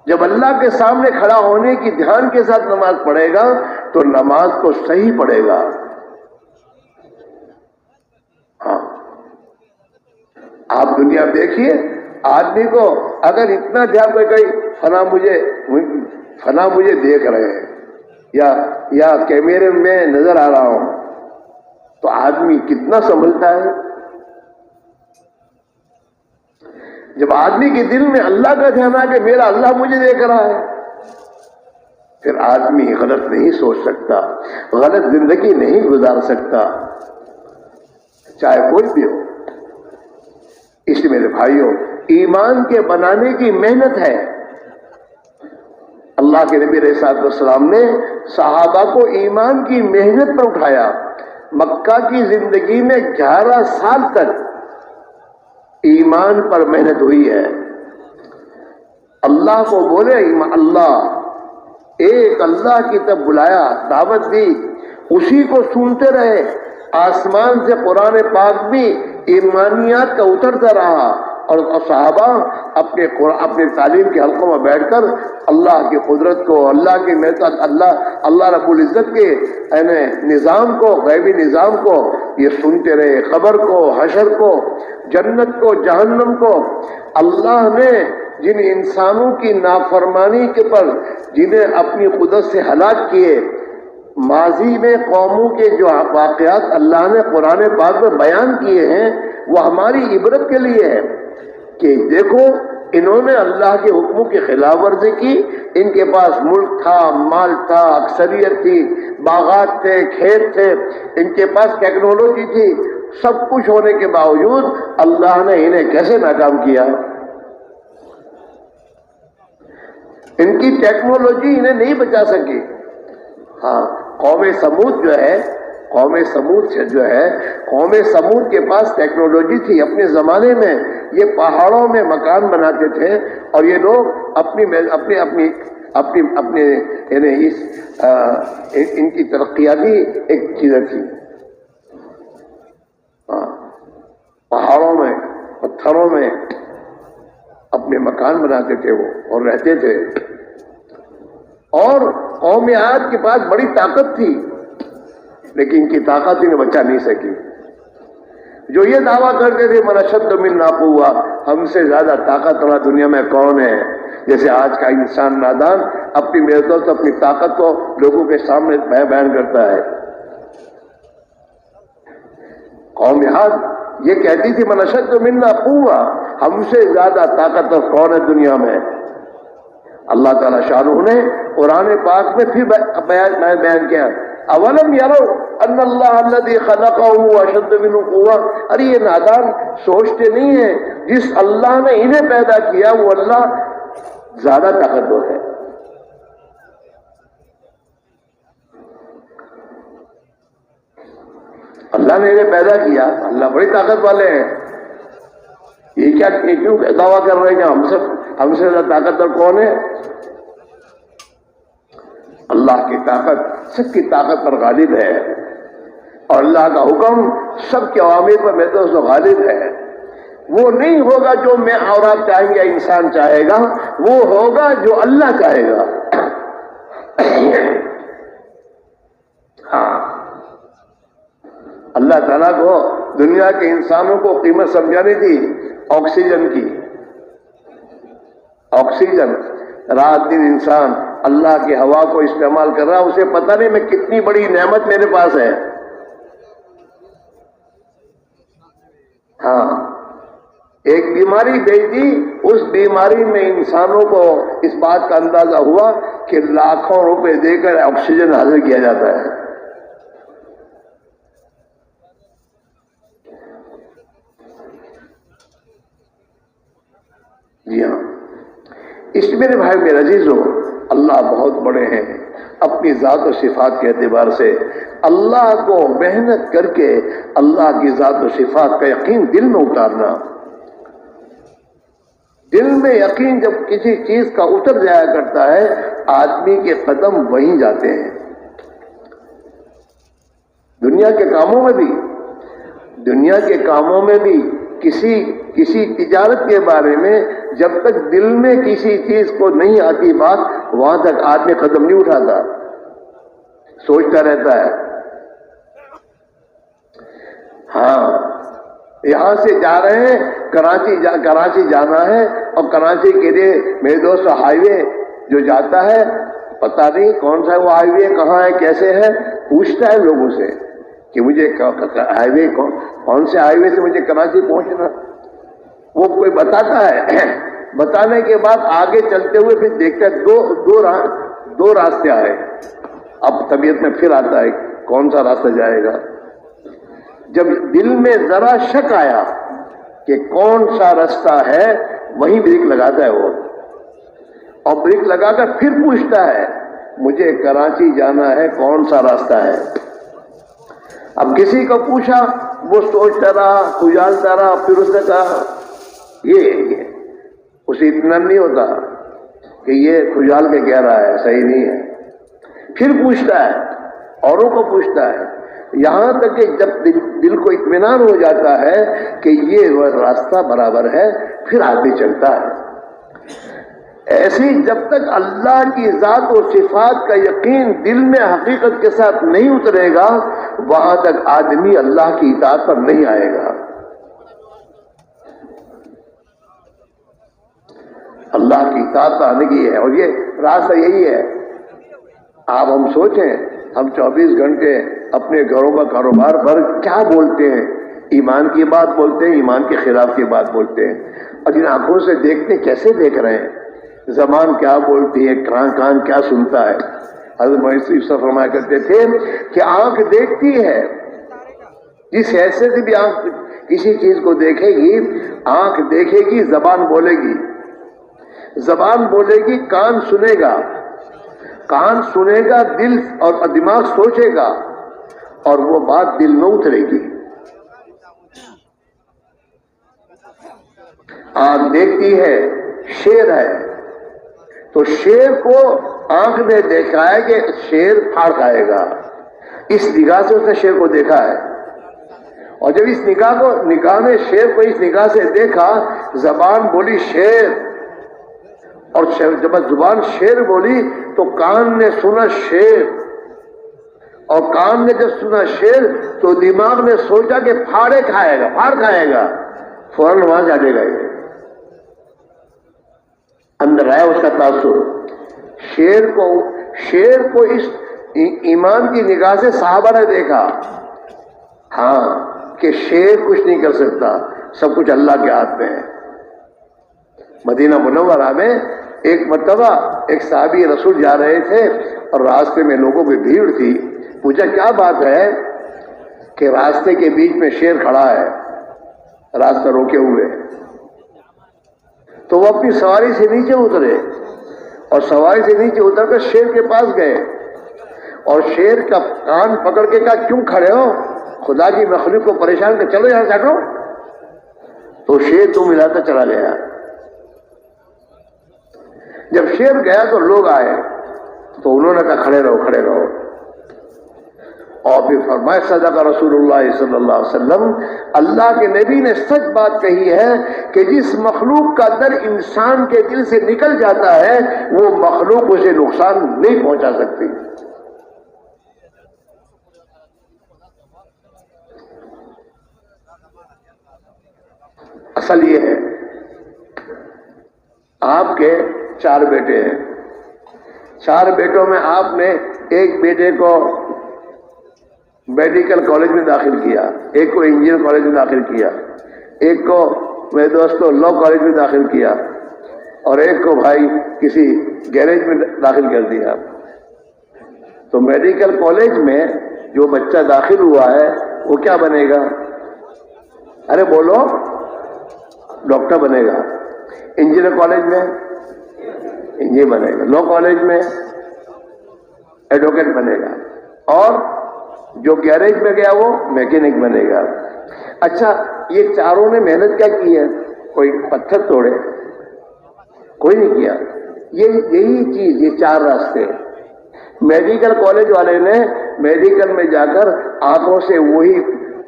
جب اللہ کے سامنے کھڑا ہونے کی دھیان کے ساتھ نماز پڑھے گا تو نماز کو صحیح پڑھے گا۔ ہاں، آپ دنیا میں دیکھیے آدمی کو اگر اتنا دھیان میں کہیں فلاں مجھے دیکھ رہے ہیں یا کیمرے میں نظر آ رہا ہوں تو آدمی کتنا سنبھلتا ہے۔ جب آدمی کے دل میں اللہ کا دھیان آ کہ میرا اللہ مجھے دیکھ رہا ہے، پھر آدمی غلط نہیں سوچ سکتا، غلط زندگی نہیں گزار سکتا، چاہے کوئی بھی ہو۔ اس لیے میرے بھائیوں، ایمان کے بنانے کی محنت ہے۔ اللہ کے نبی علیہ السلام نے صحابہ کو ایمان کی محنت پر اٹھایا۔ مکہ کی زندگی میں 11 سال تک ایمان پر محنت ہوئی ہے۔ اللہ کو بولے اللہ، ایک اللہ کی طرف بلایا، دعوت دی، اسی کو سنتے رہے۔ آسمان سے قرآن پاک بھی ایمانیات کا اترتا رہا اور صحابہ اپنے تعلیم کے حلقوں میں بیٹھ کر اللہ کی قدرت کو، اللہ کی محنت، اللہ رب العزت کے نظام کو، غیبی نظام کو یہ سنتے رہے، قبر کو، حشر کو، جنت کو، جہنم کو۔ اللہ نے جن انسانوں کی نافرمانی کے پر جنہیں اپنی قدرت سے ہلاک کیے، ماضی میں قوموں کے جو واقعات اللہ نے قرآن پاک میں بیان کیے ہیں وہ ہماری عبرت کے لیے ہے کہ دیکھو انہوں نے اللہ کے حکموں کی خلاف ورزی کی، ان کے پاس ملک تھا، مال تھا، اکثریت تھی، باغات تھے، کھیت تھے، ان کے پاس ٹیکنالوجی تھی، سب کچھ ہونے کے باوجود اللہ نے انہیں کیسے ناکام کیا؟ ان کی ٹیکنالوجی انہیں نہیں بچا سکی۔ ہاں، قوم سمود کے پاس ٹیکنالوجی تھی اپنے زمانے میں، یہ پہاڑوں میں مکان بناتے تھے اور یہ لوگ اپنے ان کی ترقیاتی ایک چیزیں تھی۔ پہاڑوں میں، پتھروں میں اپنے مکان بناتے تھے وہ اور رہتے تھے، اور قوم عاد کے پاس بڑی طاقت تھی لیکن ان کی طاقت انہیں بچا نہیں سکی۔ جو یہ دعویٰ کرتے تھے من اشد منا قوہ، ہم سے زیادہ طاقت والا دنیا میں کون ہے؟ جیسے آج کا انسان نادان اپنی محنت اپنی طاقت کو لوگوں کے سامنے بیان کرتا ہے۔ قوم عاد یہ کہتی تھی من اشد منا قوہ، ہم سے زیادہ طاقتور کون ہے دنیا میں؟ اللہ تعالیٰ شاہ نے قرآن پاک میں پھر بیان کیا اولم یروا ان اللہ الذی خلقہ اشد منہ قوہ، ارے یہ نادان سوچتے نہیں ہیں جس اللہ نے انہیں پیدا کیا وہ اللہ زیادہ طاقتور ہے۔ اللہ نے انہیں پیدا کیا، اللہ بڑی طاقت والے ہیں، یہ کیا کیوں دعویٰ کر رہے ہیں کہ ہم سے زیادہ طاقتور کون ہے؟ اللہ کی طاقت سب کی طاقت پر غالب ہے، اور اللہ کا حکم سب کے عوامر پر محض غالب ہے۔ وہ نہیں ہوگا جو میں اور آپ چاہیں گے، انسان چاہے گا، وہ ہوگا جو اللہ چاہے گا۔ ہاں، اللہ تعالیٰ کو دنیا کے انسانوں کو قیمت سمجھانی تھی آکسیجن کی۔ آکسیجن، رات دن انسان اللہ کی ہوا کو استعمال کر رہا، اسے پتہ نہیں میں کتنی بڑی نعمت میرے پاس ہے۔ ہاں، ایک بیماری بھیج دی، اس بیماری میں انسانوں کو اس بات کا اندازہ ہوا کہ لاکھوں روپے دے کر آکسیجن حاصل کیا جاتا ہے۔ جی ہاں، اس میرے بھائی میرے عزیزو، اللہ بہت بڑے ہیں اپنی ذات و صفات کے اعتبار سے۔ اللہ کو محنت کر کے اللہ کی ذات و صفات کا یقین دل میں اتارنا، دل میں یقین جب کسی چیز کا اتر جایا کرتا ہے، آدمی کے قدم وہیں جاتے ہیں۔ دنیا کے کاموں میں بھی کسی تجارت کے بارے میں جب تک دل میں کسی چیز کو نہیں آتی بات، وہاں تک آدمی قدم نہیں اٹھاتا، سوچتا رہتا ہے۔ ہاں، یہاں سے جا رہے ہیں کراچی جانا ہے، اور کراچی کے لیے میرے دوست ہائی وے جو جاتا ہے، پتہ نہیں کون سا وہ ہائی وے کہاں ہے، کیسے ہے، پوچھتا ہے لوگوں سے کہ مجھے ہائی وے کون سے ہائی وے سے مجھے کراچی پہنچنا، وہ کوئی بتاتا ہے۔ بتانے کے بعد آگے چلتے ہوئے پھر دیکھتا ہے دو راستے آئے، اب طبیعت میں پھر آتا ہے کون سا راستہ جائے گا۔ جب دل میں ذرا شک آیا کہ کون سا راستہ ہے، وہیں بریک لگاتا ہے وہ، اور بریک لگا کر پھر پوچھتا ہے مجھے کراچی جانا ہے، کون سا راستہ ہے۔ اب کسی کو پوچھا، وہ سوچتا رہا، کھجالتا رہا، پھر اس نے کہا یہ اسے اتنا نہیں ہوتا کہ یہ کھجال کے کہہ رہا ہے، صحیح نہیں ہے۔ پھر پوچھتا ہے، اوروں کو پوچھتا ہے، یہاں تک کہ جب دل کو اطمینان ہو جاتا ہے کہ یہ راستہ برابر ہے، پھر آدمی چلتا ہے۔ ایسی جب تک اللہ کی ذات و صفات کا یقین دل میں حقیقت کے ساتھ نہیں اترے گا، وہاں تک آدمی اللہ کی اطاعت پر نہیں آئے گا۔ اللہ کی اطاعت آنے کی ہے، اور یہ راستہ یہی ہے۔ آپ ہم سوچیں، ہم 24 گھنٹے اپنے گھروں کا کاروبار پر کیا بولتے ہیں، ایمان کی بات بولتے ہیں، ایمان کے خلاف کی بات بولتے ہیں، اور جن آنکھوں سے دیکھتے ہیں کیسے دیکھ رہے ہیں، زبان کیا بولتی ہے، کان کیا سنتا ہے۔ حضرت محمد صاحب فرمایا کرتے تھے کہ آنکھ دیکھتی ہے، جس حیثیت سے بھی آنکھ کسی چیز کو دیکھے گی، آنکھ دیکھے گی، زبان بولے گی، زبان بولے گی، کان سنے گا، کان سنے گا، دل اور دماغ سوچے گا، اور وہ بات دل میں اترے گی۔ آنکھ دیکھتی ہے، شیر ہے، تو شیر کو آنکھ نے دیکھا ہے کہ شیر پھاڑ کھائے گا، اس نگاہ سے اس نے شیر کو دیکھا ہے، اور جب اس نگاہ نے شیر کو اس نگاہ سے دیکھا، زبان بولی شیر، اور جب زبان شیر بولی تو کان نے سنا شیر، اور کان نے جب سنا شیر تو دماغ نے سوچا کہ پھاڑ کھائے گا، فوراً وہاں سے ہٹے گا، یہ اندر آیا اس کا تاثر۔ شیر کو اس ایمان کی نگاہ سے صحابہ نے دیکھا، ہاں، کہ شیر کچھ نہیں کر سکتا، سب کچھ اللہ کے ہاتھ میں ہے۔ مدینہ منورہ میں ایک مرتبہ ایک صحابی رسول جا رہے تھے، اور راستے میں لوگوں کی بھیڑ تھی. پوچھا کیا بات ہے؟ کہ راستے کے بیچ میں شیر کھڑا ہے, راستہ روکے ہوئے. تو وہ اپنی سواری سے نیچے اترے اور سواری سے نیچے اتر کر شیر کے پاس گئے اور شیر کا کان پکڑ کے کہا کیوں کھڑے ہو, خدا کی مخلوق کو پریشان کر, چلو یہاں سے ہٹو. تو شیر تو ملاتا چلا گیا. جب شیر گیا تو لوگ آئے تو انہوں نے کہا کھڑے رہو کھڑے رہو. اور پھر فرمایا صدق رسول اللہ صلی اللہ علیہ وسلم, اللہ کے نبی نے سچ بات کہی ہے کہ جس مخلوق کا در انسان کے دل سے نکل جاتا ہے وہ مخلوق اسے نقصان نہیں پہنچا سکتی. اصل یہ ہے, آپ کے 4 بیٹے ہیں, 4 بیٹوں میں آپ نے ایک بیٹے کو میڈیکل کالج میں داخل کیا, ایک کو انجینئر کالج میں داخل کیا, ایک کو میرے دوستوں لا کالج میں داخل کیا, اور ایک کو بھائی کسی گیریج میں داخل کر دیا. تو میڈیکل کالج میں جو بچہ داخل ہوا ہے وہ کیا بنے گا؟ ارے بولو, ڈاکٹر بنے گا. انجینئر کالج میں انجینئر بنے گا, لا کالج میں ایڈوکیٹ بنے گا, اور جو گیریج میں گیا وہ میکینک بنے گا. اچھا, یہ چاروں نے محنت کیا کی ہے؟ کوئی پتھر توڑے؟ کوئی نہیں کیا. یہی چیز, یہ 4 راستے. میڈیکل کالج والے نے میڈیکل میں جا کر آنکھوں سے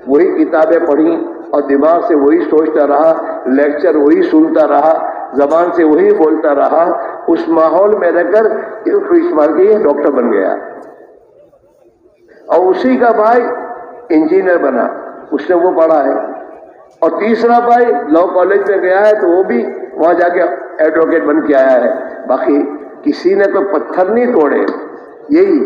وہی کتابیں پڑھی اور دماغ سے وہی سوچتا رہا, لیکچر وہی سنتا رہا, زبان سے وہی بولتا رہا, اس ماحول میں رہ کر استعمال کیا, ڈاکٹر بن گیا. اور اسی کا بھائی انجینئر بنا, اس نے وہ پڑھا ہے. اور تیسرا بھائی لا کالج میں گیا ہے تو وہ بھی وہاں جا کے ایڈوکیٹ بن کے آیا ہے. باقی کسی نے کوئی پتھر نہیں توڑے. یہی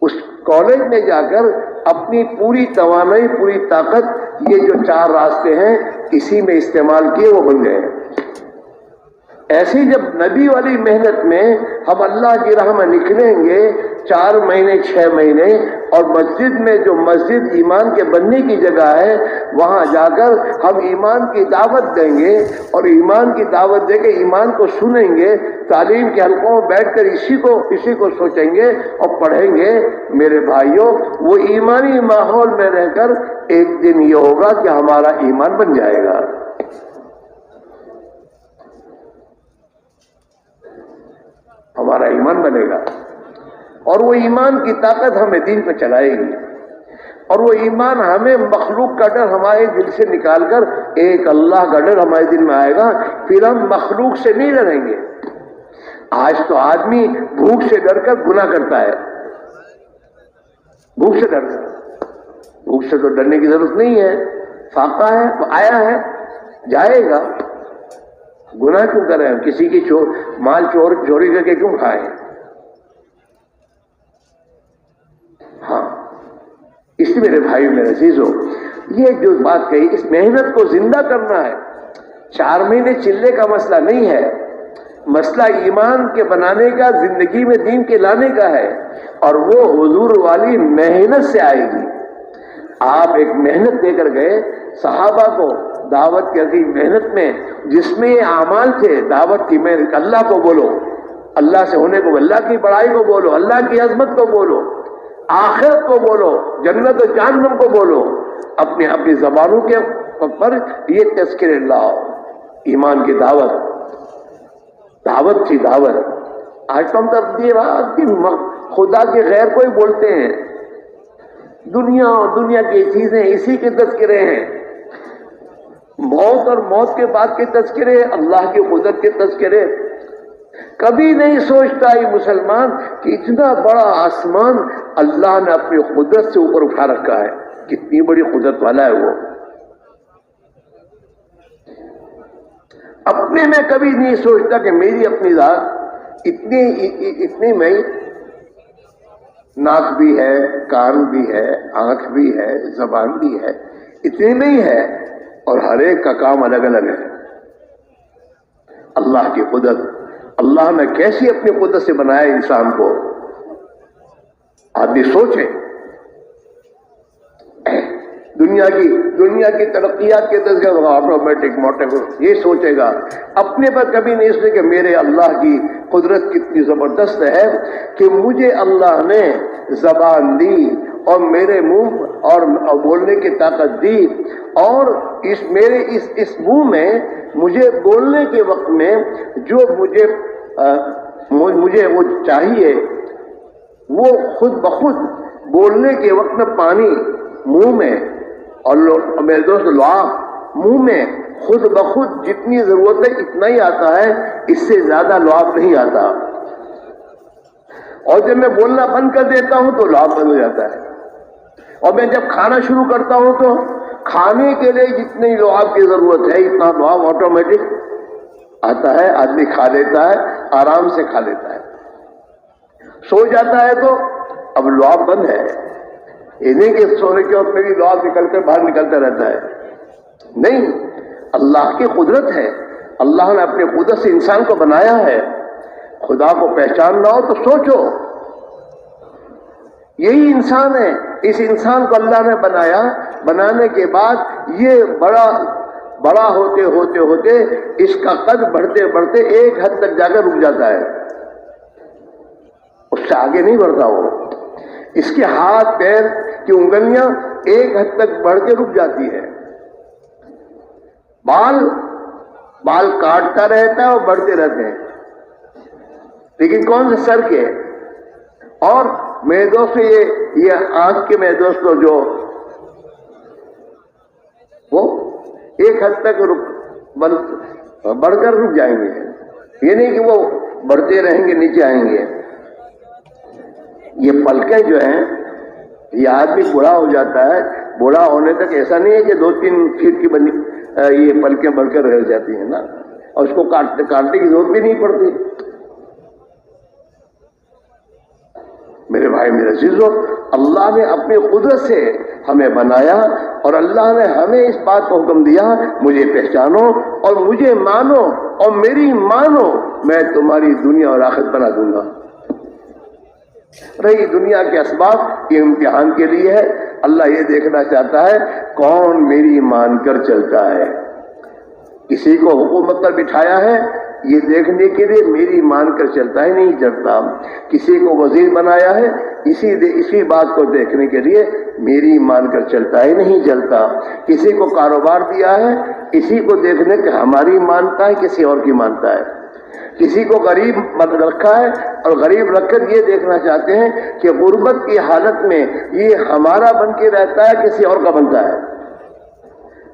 اس کالج میں جا کر اپنی پوری توانائی, پوری طاقت, یہ جو 4 راستے ہیں اسی میں استعمال کیے, وہ بن گئے. ایسی جب نبی والی محنت میں ہم اللہ کی راہ میں نکلیں گے 4 مہینے 6 مہینے, اور مسجد میں جو مسجد ایمان کے بننے کی جگہ ہے وہاں جا کر ہم ایمان کی دعوت دیں گے, اور ایمان کی دعوت دے کے ایمان کو سنیں گے, تعلیم کے حلقوں میں بیٹھ کر اسی کو سوچیں گے اور پڑھیں گے. میرے بھائیوں, وہ ایمانی ماحول میں رہ کر ایک دن یہ ہوگا کہ ہمارا ایمان بن جائے گا. ہمارا ایمان بنے گا, اور وہ ایمان کی طاقت ہمیں دین پہ چلائے گی, اور وہ ایمان ہمیں مخلوق کا ڈر ہمارے دل سے نکال کر ایک اللہ کا ڈر ہمارے دل میں آئے گا. پھر ہم مخلوق سے نہیں ڈریں گے. آج تو آدمی بھوک سے ڈر کر گناہ کرتا ہے, بھوک سے ڈر کر. بھوک سے تو ڈرنے کی ضرورت نہیں ہے, فاقہ ہے تو آیا ہے, جائے گا. گناہ کیوں کریں ہم؟ کسی کی مال چوری کر کے کیوں کھائیں؟ ہاں, اس لیے میرے بھائی میرے عزیزو, یہ جو بات کہی, اس محنت کو زندہ کرنا ہے. 4 مہینے چلے کا مسئلہ نہیں ہے, مسئلہ ایمان کے بنانے کا, زندگی میں دین کے لانے کا ہے, اور وہ حضور والی محنت سے آئے گی. آپ ایک محنت دے کر گئے, صحابہ کو دعوت کی محنت میں, جس میں یہ اعمال تھے دعوت کی محنت, اللہ کو بولو, اللہ سے ہونے کو, اللہ کی بڑائی کو بولو, اللہ کی عظمت کو بولو, آخرت کو بولو, جنت و جہنم کو بولو. اپنی زبانوں کے پر یہ تذکر لاؤ. ایمان کی دعوت تھی دعوت. آج تو ہم خدا کے غیر کو ہی بولتے ہیں. دنیا کی چیزیں اسی کے تذکرے ہیں. موت اور موت کے بعد کے تذکرے, اللہ کی قدرت کے تذکرے. کبھی نہیں سوچتا یہ مسلمان کہ اتنا بڑا آسمان اللہ نے اپنی قدرت سے اوپر اٹھا رکھا ہے. کتنی بڑی قدرت والا ہے وہ. اپنے میں کبھی نہیں سوچتا کہ میری اپنی ذات اتنی میں, ناک بھی ہے, کان بھی ہے, آنکھ بھی ہے, زبان بھی ہے, اتنی نہیں ہے, اور ہر ایک کا کام الگ الگ ہے. اللہ کی قدرت, اللہ نے کیسی اپنی قدرت سے بنایا انسان کو. آدمی سوچے دنیا کی ترقیات کے تذکرہ آٹومیٹک موٹر یہ سوچے گا، اپنے پر کبھی نہیں سوچے کہ میرے اللہ کی قدرت کتنی زبردست ہے کہ مجھے اللہ نے زبان دی اور میرے منہ اور بولنے کی طاقت دی، اور میرے اس منہ میں مجھے بولنے کے وقت میں جو مجھے وہ چاہیے وہ خود بخود بولنے کے وقت میں پانی منہ میں، اور میرے دوست لعاب منہ میں خود بخود جتنی ضرورت ہے اتنا ہی آتا ہے، اس سے زیادہ لعاب نہیں آتا، اور جب میں بولنا بند کر دیتا ہوں تو لعاب بند ہو جاتا ہے، اور میں جب کھانا شروع کرتا ہوں تو کھانے کے لیے جتنی لعاب کی ضرورت ہے اتنا لعاب آٹومیٹک آتا ہے، آدمی کھا لیتا ہے، آرام سے کھا لیتا ہے، سو جاتا ہے تو اب لعاب بند ہے، یہ نہیں کہ سونے کے وقت میں بھی لعاب نکل کر باہر نکلتا رہتا ہے، نہیں، اللہ کی قدرت ہے، اللہ نے اپنی قدرت سے انسان کو بنایا ہے، خدا کو پہچاننا ہو تو سوچو، یہی انسان ہے، اس انسان کو اللہ نے بنایا، بنانے کے بعد یہ بڑا ہوتے اس کا قد بڑھتے ایک حد تک جا کر رک جاتا ہے، اس سے آگے نہیں بڑھتا، وہ اس کے ہاتھ پیر کی انگلیاں ایک حد تک بڑھ کے رک جاتی ہے، بال کاٹتا رہتا ہے اور بڑھتے رہتے ہیں، لیکن کون سے سر کے، اور میرے دوست یہ آنکھ کے میرے دوستوں جو وہ ایک حد تک بڑھ کر رک جائیں گے، یہ نہیں کہ وہ بڑھتے رہیں گے نیچے آئیں گے، یہ پلکیں جو ہیں، یہ آدمی بوڑھا ہو جاتا ہے، بوڑھا ہونے تک ایسا نہیں ہے کہ 2-3 فٹ کی بنی یہ پلکیں بڑھ کر رہ جاتی ہیں نا، اور اس کو کاٹنے کی ضرورت بھی نہیں پڑتی۔ میرے بھائی میرے عزیزو، اللہ نے اپنی قدرت سے ہمیں بنایا، اور اللہ نے ہمیں اس بات کو حکم دیا، مجھے پہچانو اور مجھے مانو اور میری مانو، میں تمہاری دنیا اور آخرت بنا دوں گا۔ رہی دنیا کے اسباب، یہ امتحان کے لیے ہے، اللہ یہ دیکھنا چاہتا ہے کون میری مان کر چلتا ہے۔ کسی کو حکومت پر بٹھایا ہے یہ دیکھنے کے لیے میری مان کر چلتا ہے نہیں چلتا، کسی کو وزیر بنایا ہے اسی بات کو دیکھنے کے لیے میری مان کر چلتا ہے نہیں چلتا، کسی کو کاروبار دیا ہے اسی کو دیکھنے کے ہماری مانتا ہے کسی اور کی مانتا ہے، کسی کو غریب رکھا ہے اور غریب رکھ کر یہ دیکھنا چاہتے ہیں کہ غربت کی حالت میں یہ ہمارا بن کے رہتا ہے کسی اور کا بنتا ہے،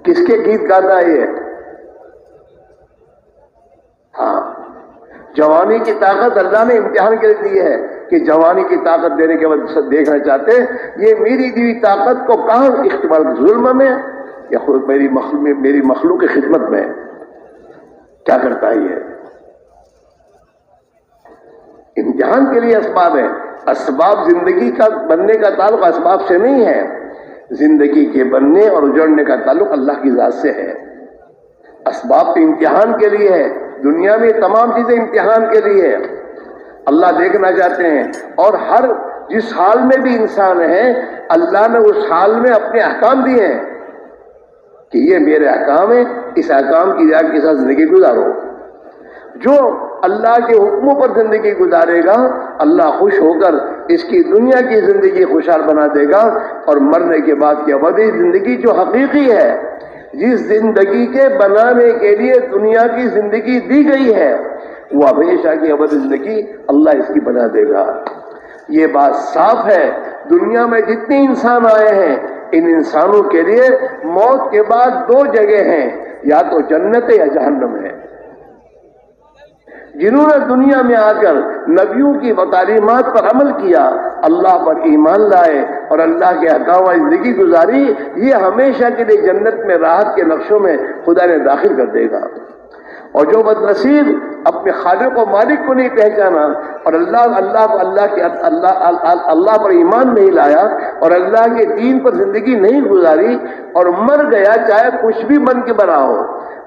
کس کے گیت گاتا ہے یہ؟ ہاں، جوانی کی طاقت اللہ نے امتحان کے لیے دی ہے کہ جوانی کی طاقت دینے کے بعد دیکھنا چاہتے ہیں یہ میری دی ہوئی طاقت کو کہاں استعمال، ظلم میں یا خود میری مخلوق کی خدمت میں کیا کرتا ہے؟ یہ امتحان کے لیے اسباب ہے، اسباب زندگی کا بننے کا تعلق اسباب سے نہیں ہے، زندگی کے بننے اور اجڑنے کا تعلق اللہ کی ذات سے ہے، اسباب تو امتحان کے لیے ہے، دنیا میں تمام چیزیں امتحان کے لیے ہے، اللہ دیکھنا چاہتے ہیں، اور ہر جس حال میں بھی انسان ہے اللہ نے اس حال میں اپنے احکام دیے ہیں کہ یہ میرے احکام ہیں، اس احکام کی رعایت کے ساتھ زندگی گزارو، جو اللہ کے حکموں پر زندگی گزارے گا اللہ خوش ہو کر اس کی دنیا کی زندگی خوشحال بنا دے گا، اور مرنے کے بعد کی ابدی زندگی جو حقیقی ہے، جس زندگی کے بنانے کے لیے دنیا کی زندگی دی گئی ہے وہ ہمیشہ کی ابدی زندگی اللہ اس کی بنا دے گا۔ یہ بات صاف ہے، دنیا میں جتنے انسان آئے ہیں ان انسانوں کے لیے موت کے بعد 2 جگہ ہیں، یا تو جنت ہے یا جہنم ہے۔ جنہوں نے دنیا میں آ کر نبیوں کی تعلیمات پر عمل کیا، اللہ پر ایمان لائے اور اللہ کے احکام و زندگی گزاری، یہ ہمیشہ کے لیے جنت میں راحت کے نقشوں میں خدا نے داخل کر دے گا، اور جو بد نصیب اپنے خالق و مالک کو نہیں پہچانا اور اللہ پر ایمان نہیں لایا اور اللہ کے دین پر زندگی نہیں گزاری اور مر گیا، چاہے کچھ بھی بن کے بنا ہو،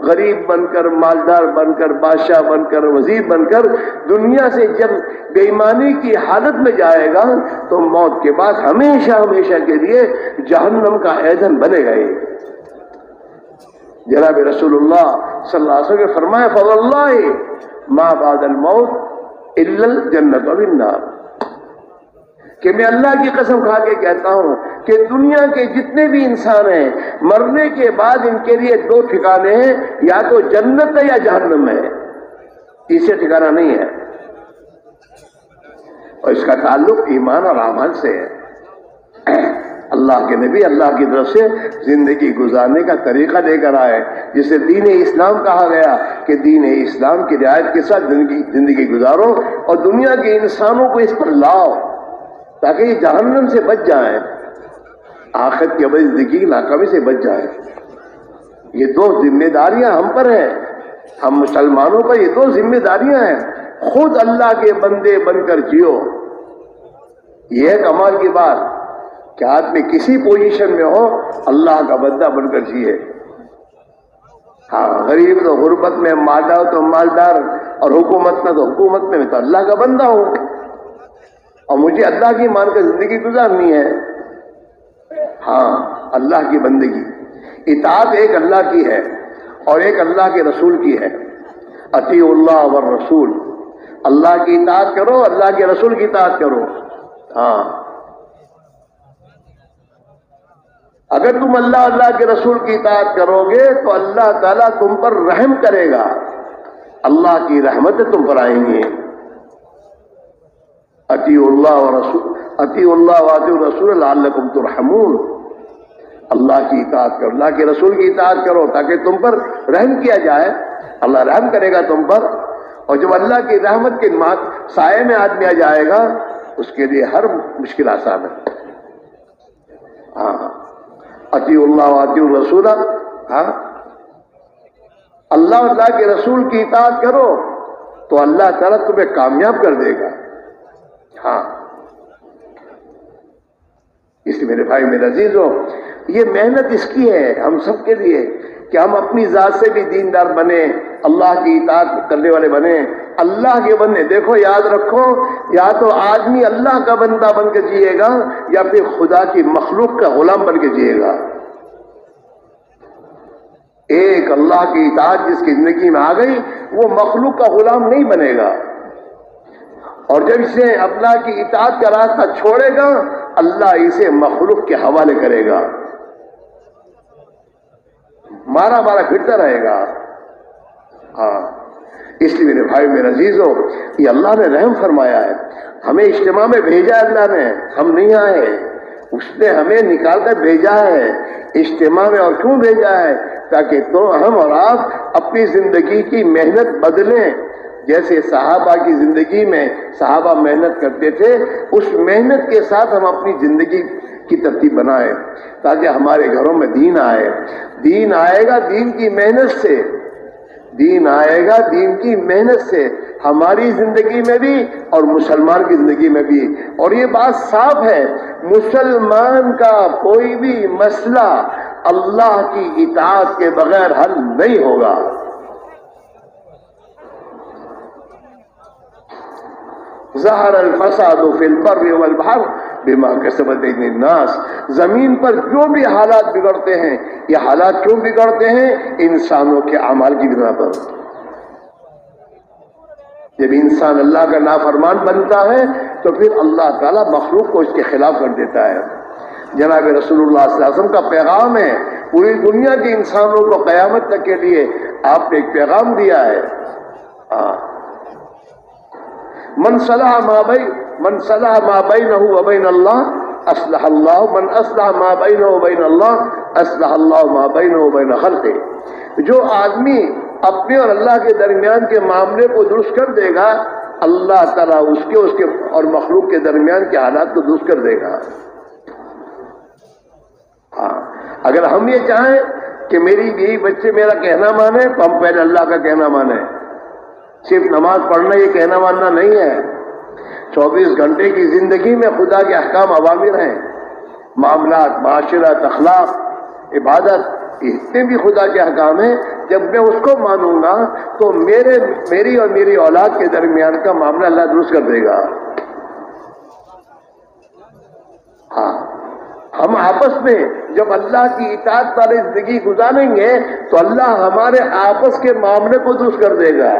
غریب بن کر، مالدار بن کر، بادشاہ بن کر، وزیر بن کر دنیا سے جب بے ایمانی کی حالت میں جائے گا تو موت کے بعد ہمیشہ ہمیشہ کے لیے جہنم کا ایندھن بنے گا۔ جناب رسول اللہ صلی اللہ علیہ وسلم نے فرمایا فواللہ ما بعد الموت الا الجنۃ والنار، کہ میں اللہ کی قسم کھا کے کہتا ہوں کہ دنیا کے جتنے بھی انسان ہیں مرنے کے بعد ان کے لیے دو ٹھکانے ہیں، یا تو جنت ہے یا جہنم ہے، تیسرا ٹھکانہ نہیں ہے۔ اور اس کا تعلق ایمان اور اعمال سے ہے۔ اللہ کے نبی اللہ کی طرف سے زندگی گزارنے کا طریقہ لے کر آئے، جسے دین اسلام کہا گیا کہ دین اسلام کی رعایت کے ساتھ زندگی گزارو اور دنیا کے انسانوں کو اس پر لاؤ تاکہ یہ جہنم سے بچ جائیں، آخرت کی ابدی زندگی کی ناکامی سے بچ جائیں۔ یہ دو ذمہ داریاں ہم پر ہیں، ہم مسلمانوں پر یہ دو ذمہ داریاں ہیں۔ خود اللہ کے بندے بن کر جیو، یہ ہے کمال کی بات کہ آدمی کسی پوزیشن میں ہو اللہ کا بندہ بن کر جیے۔ ہاں، غریب تو غربت میں، مالدار تو مالدار، اور حکومت میں تو حکومت میں تو اللہ کا بندہ ہوں، اور مجھے اللہ کی مان کر زندگی گزارنی ہے۔ ہاں، اللہ کی بندگی، اطاعت ایک اللہ کی ہے اور ایک اللہ کے رسول کی ہے۔ اطیعوا اللہ والرسول، اللہ کی اطاعت کرو، اللہ کے رسول کی اطاعت کرو۔ ہاں، اگر تم اللہ کے رسول کی اطاعت کرو گے تو اللہ تعالیٰ تم پر رحم کرے گا، اللہ کی رحمتیں تم پر آئیں گی۔ اطیعوا اللہ واطیعوا الرسول لعلکم ترحمون، اللہ کی اطاعت کرو، اللہ کے رسول کی اطاعت کرو تاکہ تم پر رحم کیا جائے، اللہ رحم کرے گا تم پر۔ اور جب اللہ کی رحمت کے سائے میں آدمی آ جائے گا اس کے لیے ہر مشکل آسان ہے۔ ہاں، اطیعوا اللہ واطیعوا الرسول، ہاں، اللہ کے رسول کی اطاعت کرو تو اللہ تعالیٰ تمہیں کامیاب کر دے گا۔ ہاں، اس لیے میرے بھائی میرے عزیزوں، یہ محنت اس کی ہے ہم سب کے لیے کہ ہم اپنی ذات سے بھی دیندار بنے، اللہ کی اطاعت کرنے والے بنے، اللہ کے بندے۔ دیکھو یاد رکھو، یا تو آدمی اللہ کا بندہ بن کے جیے گا یا پھر خدا کی مخلوق کا غلام بن کے جیے گا۔ ایک اللہ کی اطاعت جس کی زندگی میں آ گئی وہ مخلوق کا غلام نہیں بنے گا، اور جب اسے اللہ کی اطاعت کا راستہ چھوڑے گا اللہ اسے مخلوق کے حوالے کرے گا، مارا پھرتا رہے گا۔ ہاں، اس لیے میرے بھائی میرے عزیزوں، یہ اللہ نے رحم فرمایا ہے، ہمیں اجتماع میں بھیجا اللہ نے، ہم نہیں آئے، اس نے ہمیں نکال کر بھیجا ہے اجتماع میں۔ اور کیوں بھیجا ہے؟ تاکہ تو ہم اور آپ اپنی زندگی کی محنت بدلیں، جیسے صحابہ کی زندگی میں صحابہ محنت کرتے تھے اس محنت کے ساتھ ہم اپنی زندگی کی ترتیب بنائیں تاکہ ہمارے گھروں میں دین آئے۔ دین آئے گا دین کی محنت سے، دین آئے گا دین کی محنت سے، ہماری زندگی میں بھی اور مسلمان کی زندگی میں بھی۔ اور یہ بات صاف ہے، مسلمان کا کوئی بھی مسئلہ اللہ کی اطاعت کے بغیر حل نہیں ہوگا۔ ظہر الفساد فی البر والبحر بما کسبت ایدی الناس، زمین پر جو بھی حالات بگڑتے ہیں یہ حالات کیوں بگڑتے ہیں؟ انسانوں کے اعمال کی بنا پر۔ جب انسان اللہ کا نافرمان بنتا ہے تو پھر اللہ تعالیٰ مخلوق کو اس کے خلاف کر دیتا ہے۔ جناب رسول اللہ صلی اللہ علیہ وسلم کا پیغام ہے پوری دنیا کے انسانوں کو قیامت تک کے لیے آپ نے ایک پیغام دیا ہے۔ من صلح ما بینہ وبین اللہ اصلح اللہ، من اصلح ما بینہ وبین اللہ اصلح اللہ ما بینہ وبین خلقہ۔ جو آدمی اپنے اور اللہ کے درمیان کے معاملے کو درست کر دے گا اللہ تعالیٰ اس کے اور مخلوق کے درمیان کے حالات کو درست کر دے گا۔ ہاں، اگر ہم یہ چاہیں کہ میری بیوی بچے میرا کہنا مانے تو ہم پہلے اللہ کا کہنا مانیں۔ صرف نماز پڑھنا یہ کہنا ماننا نہیں ہے، 24 گھنٹے کی زندگی میں خدا کے احکام اوامر ہیں، معاملات، معاشرت، اخلاق، عبادت، اتنے بھی خدا کے احکام ہیں جب میں اس کو مانوں گا تو میری اور میری اولاد کے درمیان کا معاملہ اللہ درست کر دے گا. ہاں، ہم آپس میں جب اللہ کی اطاعت والی زندگی گزاریں گے تو اللہ ہمارے آپس کے معاملے کو درست کر دے گا،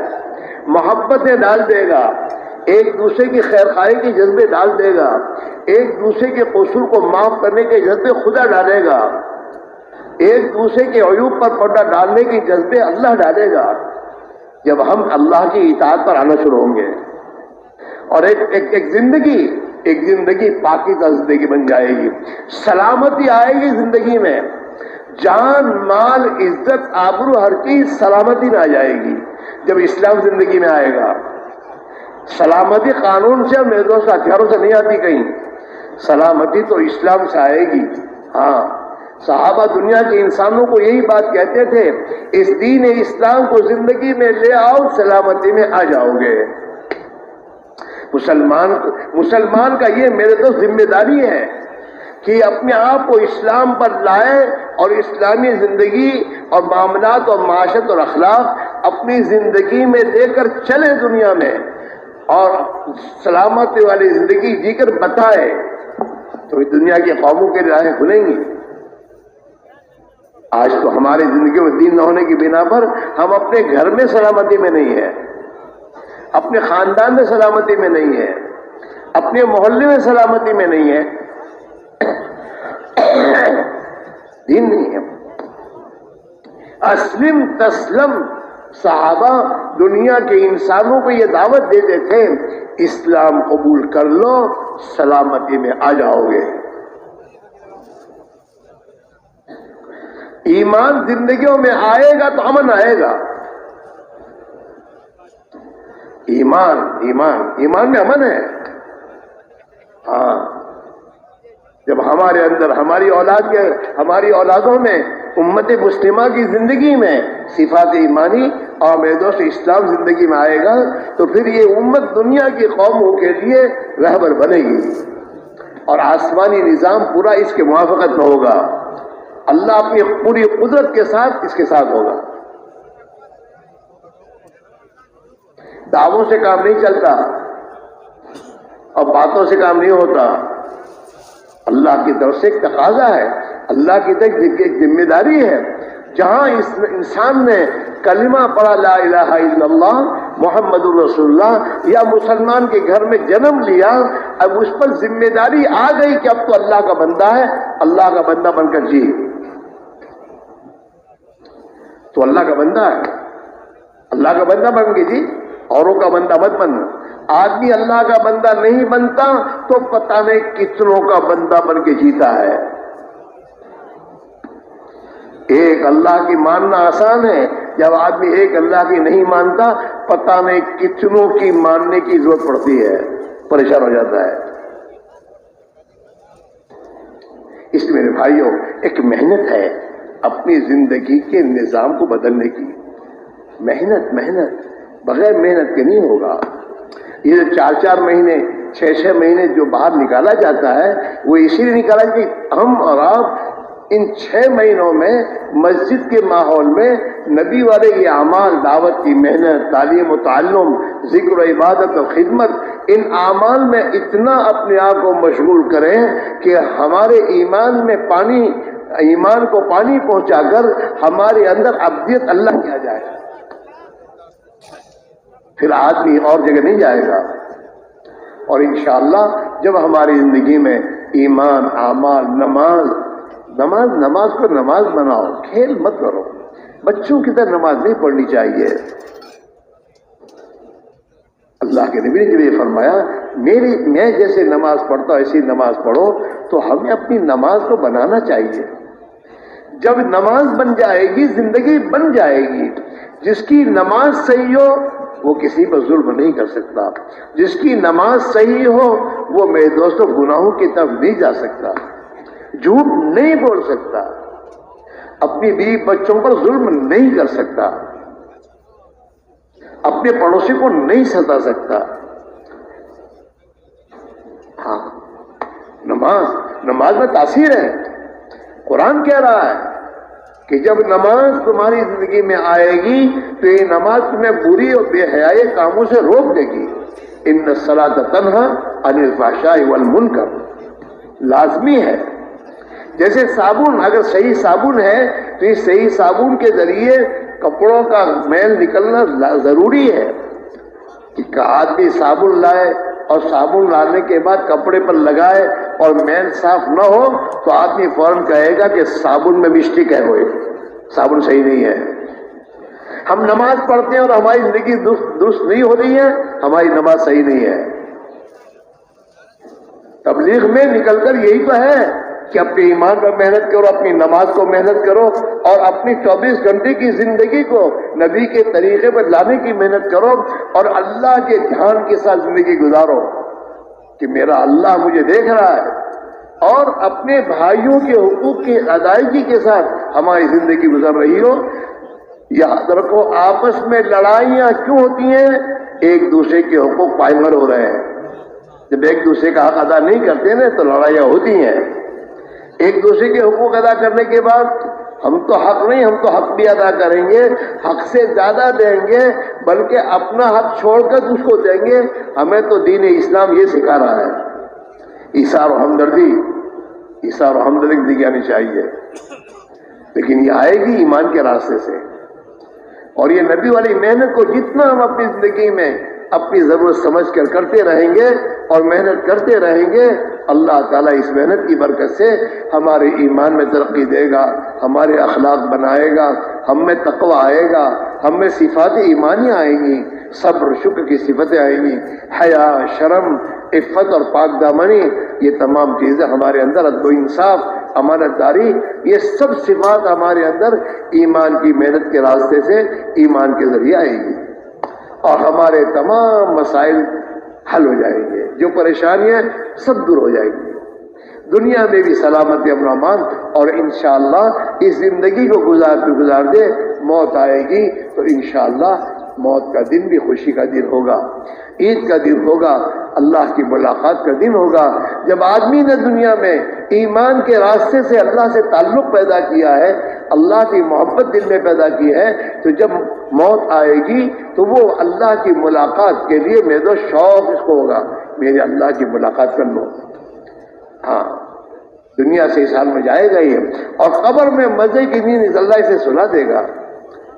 محبتیں ڈال دے گا، ایک دوسرے کی خیر خواہی کے جذبے ڈال دے گا، ایک دوسرے کے قصور کو معاف کرنے کے جذبے خدا ڈالے گا، ایک دوسرے کے عیوب پر پردہ ڈالنے کے جذبے اللہ ڈالے گا جب ہم اللہ کی اطاعت پر آنا شروع ہوں گے. اور ایک زندگی پاکیزہ زندگی بن جائے گی، سلامتی آئے گی زندگی میں، جان مال عزت آبرو ہر چیز سلامتی میں آ جائے گی جب اسلام زندگی میں آئے گا. سلامتی قانون سے اور میرے دوست ہتھیاروں سے نہیں آتی کہیں، سلامتی تو اسلام سے آئے گی. ہاں، صحابہ دنیا کے انسانوں کو یہی بات کہتے تھے، اس دین اسلام کو زندگی میں لے آؤ، سلامتی میں آ جاؤ گے. مسلمان کا یہ میرے دوست ذمہ داری ہے کہ اپنے آپ کو اسلام پر لائے اور اسلامی زندگی اور معاملات اور معاشرت اور اخلاق اپنی زندگی میں لے کر چلے دنیا میں، اور سلامتی والی زندگی جی کر بتائے تو دنیا کی قوموں کے راہیں کھلیں گی. آج تو ہماری زندگی میں دین نہ ہونے کی بنا پر ہم اپنے گھر میں سلامتی میں نہیں ہے، اپنے خاندان میں سلامتی میں نہیں ہے، اپنے محلے میں سلامتی میں نہیں ہے. دین نہیں ہے. اسلم تسلم، صحابہ دنیا کے انسانوں کو یہ دعوت دیتے تھے، اسلام قبول کر لو، سلامتی میں آ جاؤ گے. ایمان زندگیوں میں آئے گا تو امن آئے گا. ایمان میں امن ہے. ہاں، جب ہمارے اندر ہماری اولادوں میں امت مسلمہ کی زندگی میں صفات ایمانی اور میرے دوست اسلام زندگی میں آئے گا تو پھر یہ امت دنیا کی قوموں کے لیے رہبر بنے گی اور آسمانی نظام پورا اس کے موافقت میں ہوگا. اللہ اپنی پوری قدرت کے ساتھ اس کے ساتھ ہوگا. دعووں سے کام نہیں چلتا اور باتوں سے کام نہیں ہوتا. اللہ کی طرف سے ایک تقاضا ہے، اللہ کی طرف ایک ذمہ داری ہے. جہاں اس انسان نے کلمہ پڑھا لا الہ الا اللہ محمد الرسول اللہ، یا مسلمان کے گھر میں جنم لیا، اب اس پر ذمہ داری آ گئی کہ اب تو اللہ کا بندہ ہے، اللہ کا بندہ بن کر جی. تو اللہ کا بندہ ہے، اللہ کا بندہ بن کے جی، اوروں کا بندہ مت بن. آدمی اللہ کا بندہ نہیں بنتا تو پتہ نہیں کتنوں کا بندہ بن کے جیتا ہے. ایک اللہ کی ماننا آسان ہے، جب آدمی ایک اللہ کی نہیں مانتا پتہ نہیں کتنوں کی ماننے کی ضرورت پڑتی ہے، پریشان ہو جاتا ہے. اس میرے بھائیوں ایک محنت ہے اپنی زندگی کے نظام کو بدلنے کی. محنت بغیر محنت کے نہیں ہوگا. یہ جو 4 مہینے 6 مہینے جو باہر نکالا جاتا ہے وہ اسی لیے نکالا کہ ہم اور آپ ان 6 مہینوں میں مسجد کے ماحول میں نبی والے یہ اعمال، دعوت کی محنت، تعلیم و تعلم، ذکر و عبادت و خدمت، ان اعمال میں اتنا اپنے آپ کو مشغول کریں کہ ہمارے ایمان کو پانی پہنچا کر ہمارے اندر ابدیت اللہ کی آ جائے. پھر آدمی اور جگہ نہیں جائے گا. اور انشاءاللہ جب ہماری زندگی میں ایمان، اعمال، نماز کو نماز بناؤ، کھیل مت کرو. بچوں کی طرح نماز نہیں پڑھنی چاہیے. اللہ کے نبی نے جب یہ فرمایا میں جیسے نماز پڑھتا ہوں ایسی نماز پڑھو، تو ہمیں اپنی نماز کو بنانا چاہیے. جب نماز بن جائے گی زندگی بن جائے گی. جس کی نماز صحیح ہو وہ کسی پر ظلم نہیں کر سکتا. جس کی نماز صحیح ہو وہ میرے دوستوں گناہوں کی طرف نہیں جا سکتا، جھوٹ نہیں بول سکتا، اپنی بیوی بچوں پر ظلم نہیں کر سکتا، اپنے پڑوسی کو نہیں ستا سکتا. ہاں، نماز میں تاثیر ہے. قرآن کہہ رہا ہے کہ جب نماز تمہاری زندگی میں آئے گی تو یہ نماز تمہیں بری اور بے حیائی کاموں سے روک دے گی. ان الصلاۃ تنہی عن الفحشاء والمنکر، لازمی ہے. جیسے صابن، اگر صحیح صابن ہے تو اس صحیح صابن کے ذریعے کپڑوں کا میل نکلنا ضروری ہے. کہ آدمی صابن لائے اور صابن لانے کے بعد کپڑے پر لگائے اور میل صاف نہ ہو تو آدمی فوراً کہے گا کہ صابن میں مسٹیک ہے، کوئی صابن صحیح نہیں ہے. ہم نماز پڑھتے ہیں اور ہماری زندگی درست نہیں ہو رہی ہے، ہماری نماز صحیح نہیں ہے. تبلیغ میں نکل کر یہی تو ہے کہ اپنے ایمان پر محنت کرو، اپنی نماز کو محنت کرو اور اپنی 24 گھنٹے کی زندگی کو نبی کے طریقے پر لانے کی محنت کرو اور اللہ کے دھیان کے ساتھ زندگی گزارو کہ میرا اللہ مجھے دیکھ رہا ہے، اور اپنے بھائیوں کے حقوق کی ادائیگی کے ساتھ ہماری زندگی گزر رہی ہو. یاد رکھو، آپس میں لڑائیاں کیوں ہوتی ہیں؟ ایک دوسرے کے حقوق پائمر ہو رہے ہیں. جب ایک دوسرے کا حق ادا نہیں کرتے نا تو لڑائیاں ہوتی ہیں. ایک دوسرے کے حقوق ادا کرنے کے بعد ہم تو حق نہیں، ہم تو حق بھی ادا کریں گے، حق سے زیادہ دیں گے، بلکہ اپنا حق چھوڑ کر اس کو دیں گے. ہمیں تو دین اسلام یہ سکھا رہا ہے. ایثار و ہمدردی، ایثار و ہمدردی دکھانی چاہیے، لیکن یہ آئے گی ایمان کے راستے سے. اور یہ نبی والی محنت کو جتنا ہم اپنی زندگی میں اپنی ضرورت سمجھ کر کرتے رہیں گے اور محنت کرتے رہیں گے، اللہ تعالیٰ اس محنت کی برکت سے ہمارے ایمان میں ترقی دے گا، ہمارے اخلاق بنائے گا، ہم میں تقوی آئے گا، ہم میں صفات ایمانی آئیں گی، صبر شکر کی صفتیں آئیں گی، حیا، شرم، عفت اور پاک دامنی، یہ تمام چیزیں ہمارے اندر، عدل و انصاف، امانت داری، یہ سب صفات ہمارے اندر ایمان کی محنت کے راستے سے ایمان کے ذریعے آئے گی اور ہمارے تمام مسائل حل ہو جائیں گے. جو پریشانیاں سب دور ہو جائیں گی، دنیا میں بھی سلامتی امن و امان. اور انشاءاللہ اس زندگی کو گزار دے، موت آئے گی تو انشاءاللہ موت کا دن بھی خوشی کا دن ہوگا، عید کا دن ہوگا، اللہ کی ملاقات کا دن ہوگا. جب آدمی نے دنیا میں ایمان کے راستے سے اللہ سے تعلق پیدا کیا ہے، اللہ کی محبت دل میں پیدا کی ہے، تو جب موت آئے گی تو وہ اللہ کی ملاقات کے لیے میں تو شوق اس کو ہوگا، میرے اللہ کی ملاقات کر لو. ہاں، دنیا سے اس حال میں جائے گا یہ، اور قبر میں مزے کی نیند اللہ اسے سلا دے گا.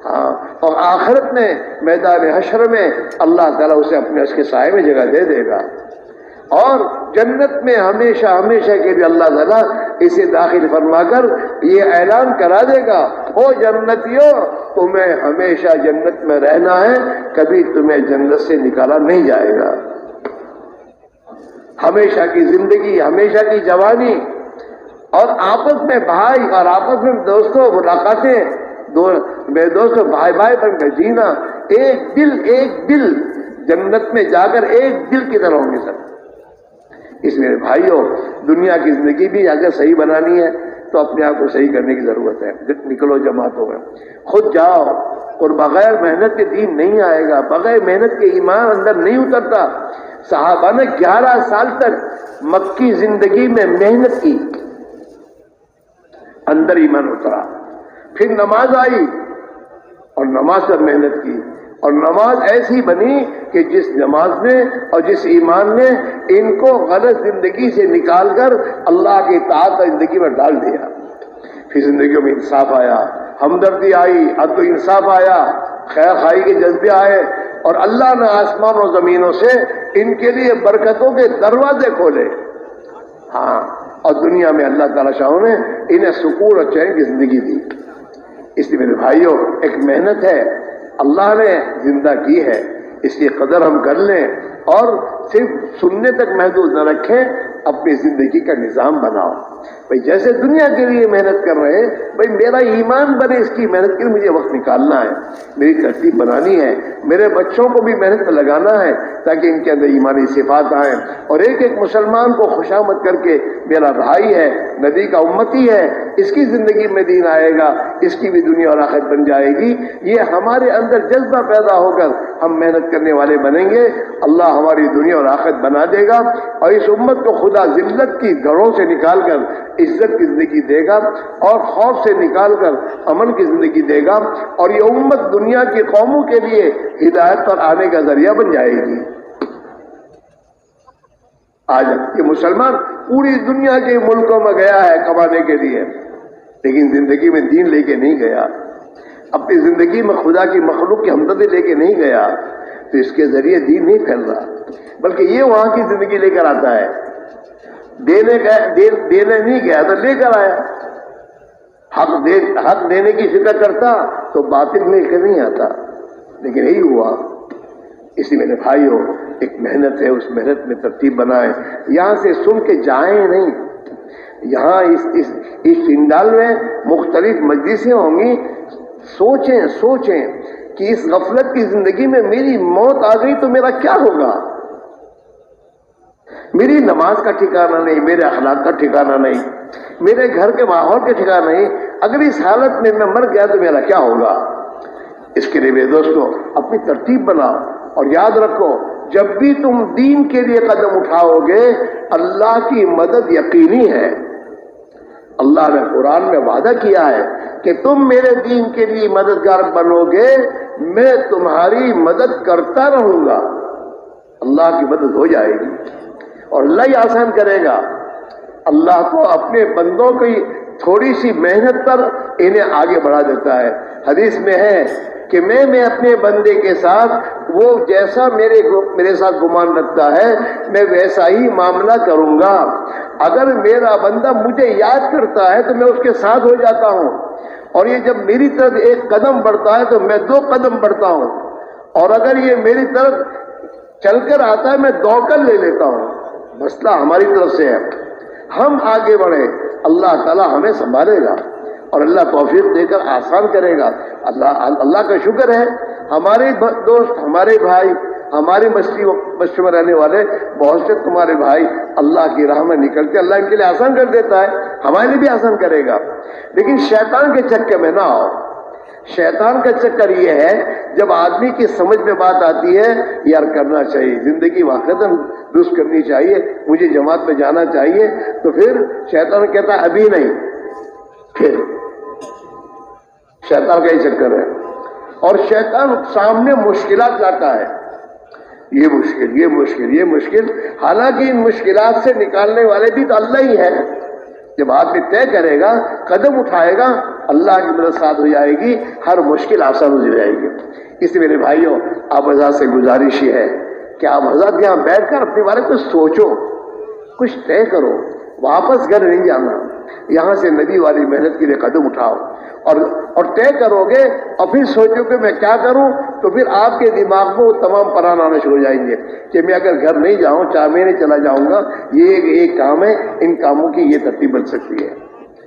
ہاں، اور آخرت میں میدان حشر میں اللہ تعالیٰ اسے اپنے اس کے سائے میں جگہ دے دے گا، اور جنت میں ہمیشہ ہمیشہ کے لیے اللہ تعالیٰ اسے داخل فرما کر یہ اعلان کرا دے گا، او جنتیوں، تمہیں ہمیشہ جنت میں رہنا ہے، کبھی تمہیں جنت سے نکالا نہیں جائے گا. ہمیشہ کی زندگی، ہمیشہ کی جوانی، اور آپس میں بھائی اور آپس میں دوستوں ملاقاتیں، میرے دوستوں بھائی بھائی بن کر جینا، ایک دل جنت میں جا کر ایک دل کی طرح ہوں گے سب. اس میرے بھائیوں، دنیا کی زندگی بھی اگر صحیح بنانی ہے تو اپنے آپ کو صحیح کرنے کی ضرورت ہے. نکلو جماعتوں میں، خود جاؤ، اور بغیر محنت کے دین نہیں آئے گا، بغیر محنت کے ایمان اندر نہیں اترتا. صحابہ نے 11 سال تک مکی زندگی میں محنت کی، اندر ایمان اترا. پھر نماز آئی اور نماز پر محنت کی، اور نماز ایسی بنی کہ جس نماز نے اور جس ایمان نے ان کو غلط زندگی سے نکال کر اللہ کی اطاعت زندگی میں ڈال دیا. پھر زندگیوں میں انصاف آیا، ہمدردی آئی، عدل و انصاف آیا، خیر خواہی کے جذبے آئے، اور اللہ نے آسمان و زمینوں سے ان کے لیے برکتوں کے دروازے کھولے. ہاں، اور دنیا میں اللہ تعالیٰ شاہوں نے انہیں سکون اور چین کی زندگی دی. اس لیے میرے بھائیوں، ایک محنت ہے، اللہ نے زندہ کی ہے، اس کی قدر ہم کر لیں اور صرف سننے تک محدود نہ رکھیں، اپنی زندگی کا نظام بناؤ. بھئی جیسے دنیا کے لیے محنت کر رہے ہیں، بھئی میرا ایمان بنے، اس کی محنت کے لیے مجھے وقت نکالنا ہے، میری ترتیب بنانی ہے، میرے بچوں کو بھی محنت میں لگانا ہے تاکہ ان کے اندر ایمانی صفات آئیں، اور ایک ایک مسلمان کو خوشامد کر کے میرا بھائی ہے، نبی کا امتی ہے، اس کی زندگی میں دین آئے گا، اس کی بھی دنیا اور آخرت بن جائے گی. یہ ہمارے اندر جذبہ پیدا ہو کر ہم محنت کرنے والے بنیں گے، اللہ ہماری دنیا اور آخرت بنا دے گا، اور اس امت کو خدا ذلت کی گڑھوں سے نکال کر عزت کی زندگی دے گا اور خوف سے نکال کر امن کی زندگی دے گا، اور یہ امت دنیا کی قوموں کے لیے ہدایت پر آنے کا ذریعہ بن جائے گی۔ آج یہ مسلمان پوری دنیا کے ملکوں میں گیا ہے کمانے کے لیے، لیکن زندگی میں دین لے کے نہیں گیا، اپنی زندگی میں خدا کی مخلوق کی ہمدردی لے کے نہیں گیا، تو اس کے ذریعے دین نہیں پھیل رہا، بلکہ یہ وہاں کی زندگی لے کر آتا ہے۔ دینے نہیں گیا تو لے کر آیا، حق دینے کی فکر کرتا تو باطل لے کے نہیں آتا، لیکن یہی ہوا۔ اسی میرے بھائیوں، ایک محنت ہے، اس محنت میں ترتیب بنائیں، یہاں سے سن کے جائیں نہیں۔ یہاں اس چنڈال میں مختلف مجلسیں ہوں گی، سوچیں کہ اس غفلت کی زندگی میں میری موت آ گئی تو میرا کیا ہوگا؟ میری نماز کا ٹھکانہ نہیں، میرے اخلاق کا ٹھکانہ نہیں، میرے گھر کے ماحول کا ٹھکانہ نہیں، اگر اس حالت میں میں مر گیا تو میرا کیا ہوگا؟ اس کے لیے میرے دوستو اپنی ترتیب بناؤ، اور یاد رکھو جب بھی تم دین کے لیے قدم اٹھاؤ گے اللہ کی مدد یقینی ہے۔ اللہ نے قرآن میں وعدہ کیا ہے کہ تم میرے دین کے لیے مددگار بنو گے، میں تمہاری مدد کرتا رہوں گا، اللہ کی مدد ہو جائے گی اور اللہ ہی آسان کرے گا۔ اللہ کو اپنے بندوں کی تھوڑی سی محنت پر انہیں آگے بڑھا دیتا ہے۔ حدیث میں ہے کہ میں اپنے بندے کے ساتھ وہ جیسا میرے ساتھ گمان رکھتا ہے میں ویسا ہی معاملہ کروں گا۔ اگر میرا بندہ مجھے یاد کرتا ہے تو میں اس کے ساتھ ہو جاتا ہوں، اور یہ جب میری طرف ایک قدم بڑھتا ہے تو میں 2 قدم بڑھتا ہوں، اور اگر یہ میری طرف چل کر آتا ہے میں دوڑ کر لے لیتا ہوں۔ مسئلہ ہماری طرف سے ہے، ہم آگے بڑھیں، اللہ تعالیٰ ہمیں سنبھالے گا اور اللہ توفیق دے کر آسان کرے گا۔ اللہ کا شکر ہے، ہمارے دوست، ہمارے بھائی، ہماری بستی میں رہنے والے بہت سے تمہارے بھائی اللہ کی راہ میں نکلتے، اللہ ان کے لیے آسان کر دیتا ہے، ہمارے لیے بھی آسان کرے گا۔ لیکن شیطان کے چکر میں نہ آؤ۔ شیطان کا چکر یہ ہے جب آدمی کی سمجھ میں بات آتی ہے یار کرنا چاہیے، زندگی واقعتاً درست کرنی چاہیے، مجھے جماعت میں جانا چاہیے، تو پھر شیطان کہتا ہے ابھی نہیں، پھر شیطان کا ہی چکر ہے، اور شیطان سامنے مشکلات لاتا ہے، یہ مشکل، حالانکہ ان مشکلات سے نکالنے والے بھی تو اللہ ہی ہے۔ جب آدمی طے کرے گا، قدم اٹھائے گا، اللہ کی مدد ساتھ ہو جائے گی، ہر مشکل آسان ہو جائے گی۔ اس لیے میرے بھائیوں آپ حضرات سے گزارش یہ ہے کہ آپ حضرات یہاں بیٹھ کر اپنے بارے میں سوچو، کچھ طے کرو، واپس گھر نہیں جانا، یہاں سے نبی والی محنت کے لیے قدم اٹھاؤ، اور طے کرو گے اور پھر سوچو کہ میں کیا کروں، تو پھر آپ کے دماغ میں وہ تمام پران آنا شروع ہو جائیں گے کہ میں اگر گھر نہیں جاؤں، 4 مہینے چلا جاؤں گا، یہ ایک کام ہے، ان کاموں کی یہ ترتیب بن سکتی ہے۔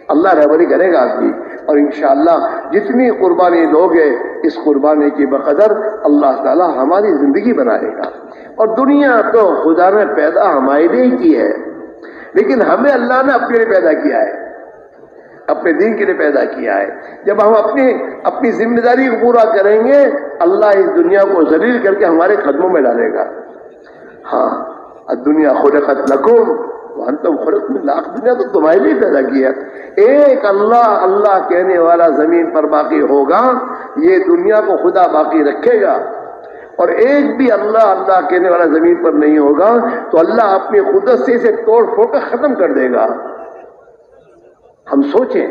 اللہ رہبری کرے گا آپ کی، اور انشاءاللہ جتنی قربانی دو گے اس قربانی کی بقدر اللہ تعالی ہماری زندگی بنائے گا۔ اور دنیا تو خدا نے پیدا ہمارے لیے ہی کی ہے، لیکن ہمیں اللہ نے اپنے لیے پیدا کیا ہے، اپنے دین کے لیے پیدا کیا ہے۔ جب ہم اپنی ذمہ داری کو پورا کریں گے اللہ اس دنیا کو ذلیل کر کے ہمارے قدموں میں ڈالے گا۔ ہاں الدنیا خلقت لکم وانتم خلقتم من اللہ، دنیا تو تمہارے لیے پیدا کیا ہے۔ ایک اللہ کہنے والا زمین پر باقی ہوگا، یہ دنیا کو خدا باقی رکھے گا، اور ایک بھی اللہ کہنے والا زمین پر نہیں ہوگا تو اللہ اپنی قدرت سے اسے توڑ پھوڑ کر ختم کر دے گا۔ ہم سوچیں،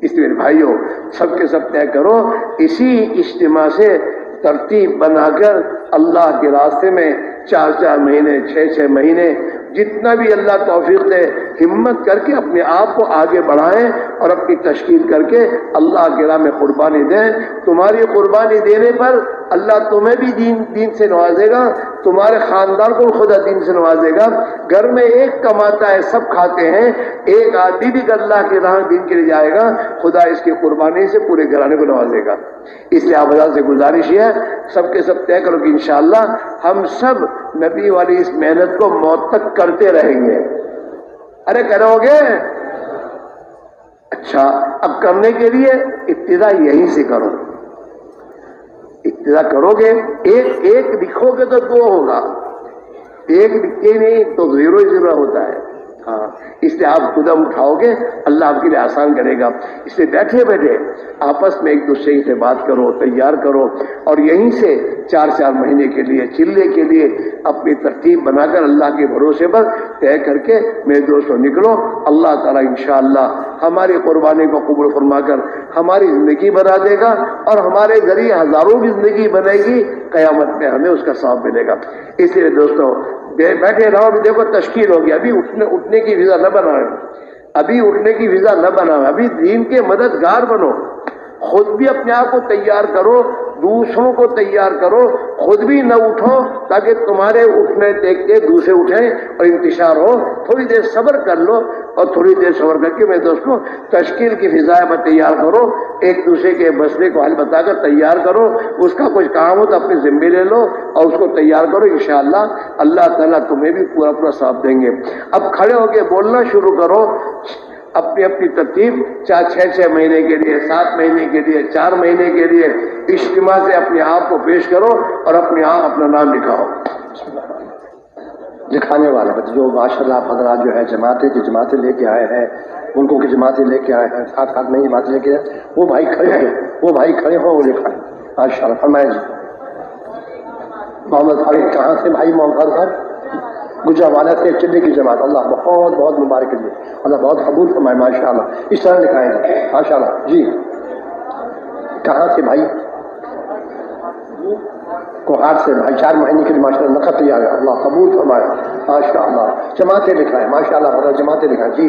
اس لیے بھائیوں سب کے سب طے کرو، اسی اجتماع سے ترتیب بنا کر اللہ کے راستے میں 4 مہینے 6 مہینے جتنا بھی اللہ توفیق دے ہمت کر کے اپنے آپ کو آگے بڑھائیں اور اپنی تشکیل کر کے اللہ کے راہ میں قربانی دیں۔ تمہاری قربانی دینے پر اللہ تمہیں بھی دین سے نوازے گا، تمہارے خاندان کو خدا دین سے نوازے گا۔ گھر میں ایک کماتا ہے سب کھاتے ہیں، ایک آدمی بھی اللہ کے راہ دین کے لیے جائے گا، خدا اس کی قربانی سے پورے گھرانے کو نوازے گا۔ اس لیے آپ حضرات سے گزارش ہے سب کے سب طے کرو کہ انشاءاللہ ہم سب نبی والی اس محنت کو موت تک کرتے رہیں گے۔ ارے کرو گے؟ اچھا، اب کرنے کے لیے ابتدا یہیں سے کرو، ابتدا کرو گے، ایک لکھو گے تو 2 ہوگا، ایک لکھے نہیں تو 0 ہوتا ہے۔ ہاں، اس لیے آپ قدم اٹھاؤ گے اللہ آپ کے لیے آسان کرے گا. اس لیے بیٹھے بیٹھے آپس میں ایک دوسرے سے بات کرو، تیار کرو، اور یہیں سے 4 مہینے کے لیے چلنے کے لیے اپنی ترتیب بنا کر اللہ کے بھروسے پر طے کر کے میرے دوستوں نکلو. اللہ تعالیٰ انشاءاللہ ہماری قربانی کو قبول فرما کر ہماری زندگی بنا دے گا، اور ہمارے ذریعے ہزاروں کی زندگی بنے گی، قیامت میں ہمیں اس کا ثواب ملے گا. اس لیے دوستوں بیٹھے رہو. ابھی دیکھو تشکیل ہو گیا، ابھی اٹھنے کی ویزا نہ بنائیں، ابھی اٹھنے کی ویزا نہ بناؤ، ابھی دین کے مددگار بنو. خود بھی اپنے آپ کو تیار کرو، دوسروں کو تیار کرو، خود بھی نہ اٹھو تاکہ تمہارے اٹھنے دیکھ کے دوسرے اٹھیں اور انتشار ہو. تھوڑی دیر صبر کر لو، اور تھوڑی دیر صبر کر کے میرے دوستوں تشکیل کی فضائیں پر تیار کرو. ایک دوسرے کے مسئلے کو حل بتا کر تیار کرو. اس کا کچھ کام ہو تو اپنی ذمہ لے لو اور اس کو تیار کرو. انشاءاللہ اللہ تعالیٰ تمہیں بھی پورا ثواب دیں گے. اب کھڑے ہو کے بولنا شروع کرو اپنی اپنی ترتیب. 6 مہینے کے لیے، 7 مہینے کے لیے، 4 مہینے کے لیے اجتماع سے اپنے آپ کو پیش کرو اور اپنے آپ اپنا نام لکھاؤ. لکھانے والا جو ماشاءاللہ حضرات جو ہے جماعتیں لے کے آئے ہیں، ملکوں کی جماعتیں لے کے آئے ہیں، 7 نئی جماعتیں لے کے آئے، وہ بھائی کھڑے ہوں وہ لکھائیں. ماشاءاللہ فرمائیں جی. محمد فاروق کہاں سے بھائی؟ محمد فاروق گجرانوالہ سے چلے کی جماعت. اللہ بہت بہت مبارک دی، اللہ بہت قبول فرمائے. ماشاءاللہ اس طرح لکھائیں گے. ماشاءاللہ جی. کہاں سے بھائی؟ کوہاٹ سے بھائی. 4 مہینے کے لیے ماشاءاللہ نقد تیار ہے. اللہ قبول فرمائے. ماشاءاللہ جماعتیں لکھائیں. ماشاءاللہ بڑا جماعتیں لکھائیں. جی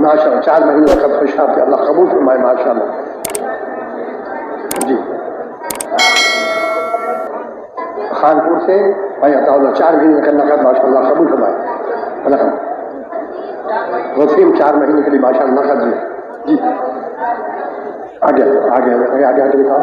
ماشاءاللہ 4 مہینے نقد خوشحال. اللہ قبول فرمائے. ماشاءاللہ جی. خانپور سے بھائی عطا اللہ 4 مہینے کا نقد ماشاءاللہ قبول فرمائے. وسیم 4 مہینے کے لیے ماشاءاللہ نقد جی. آگے لکھا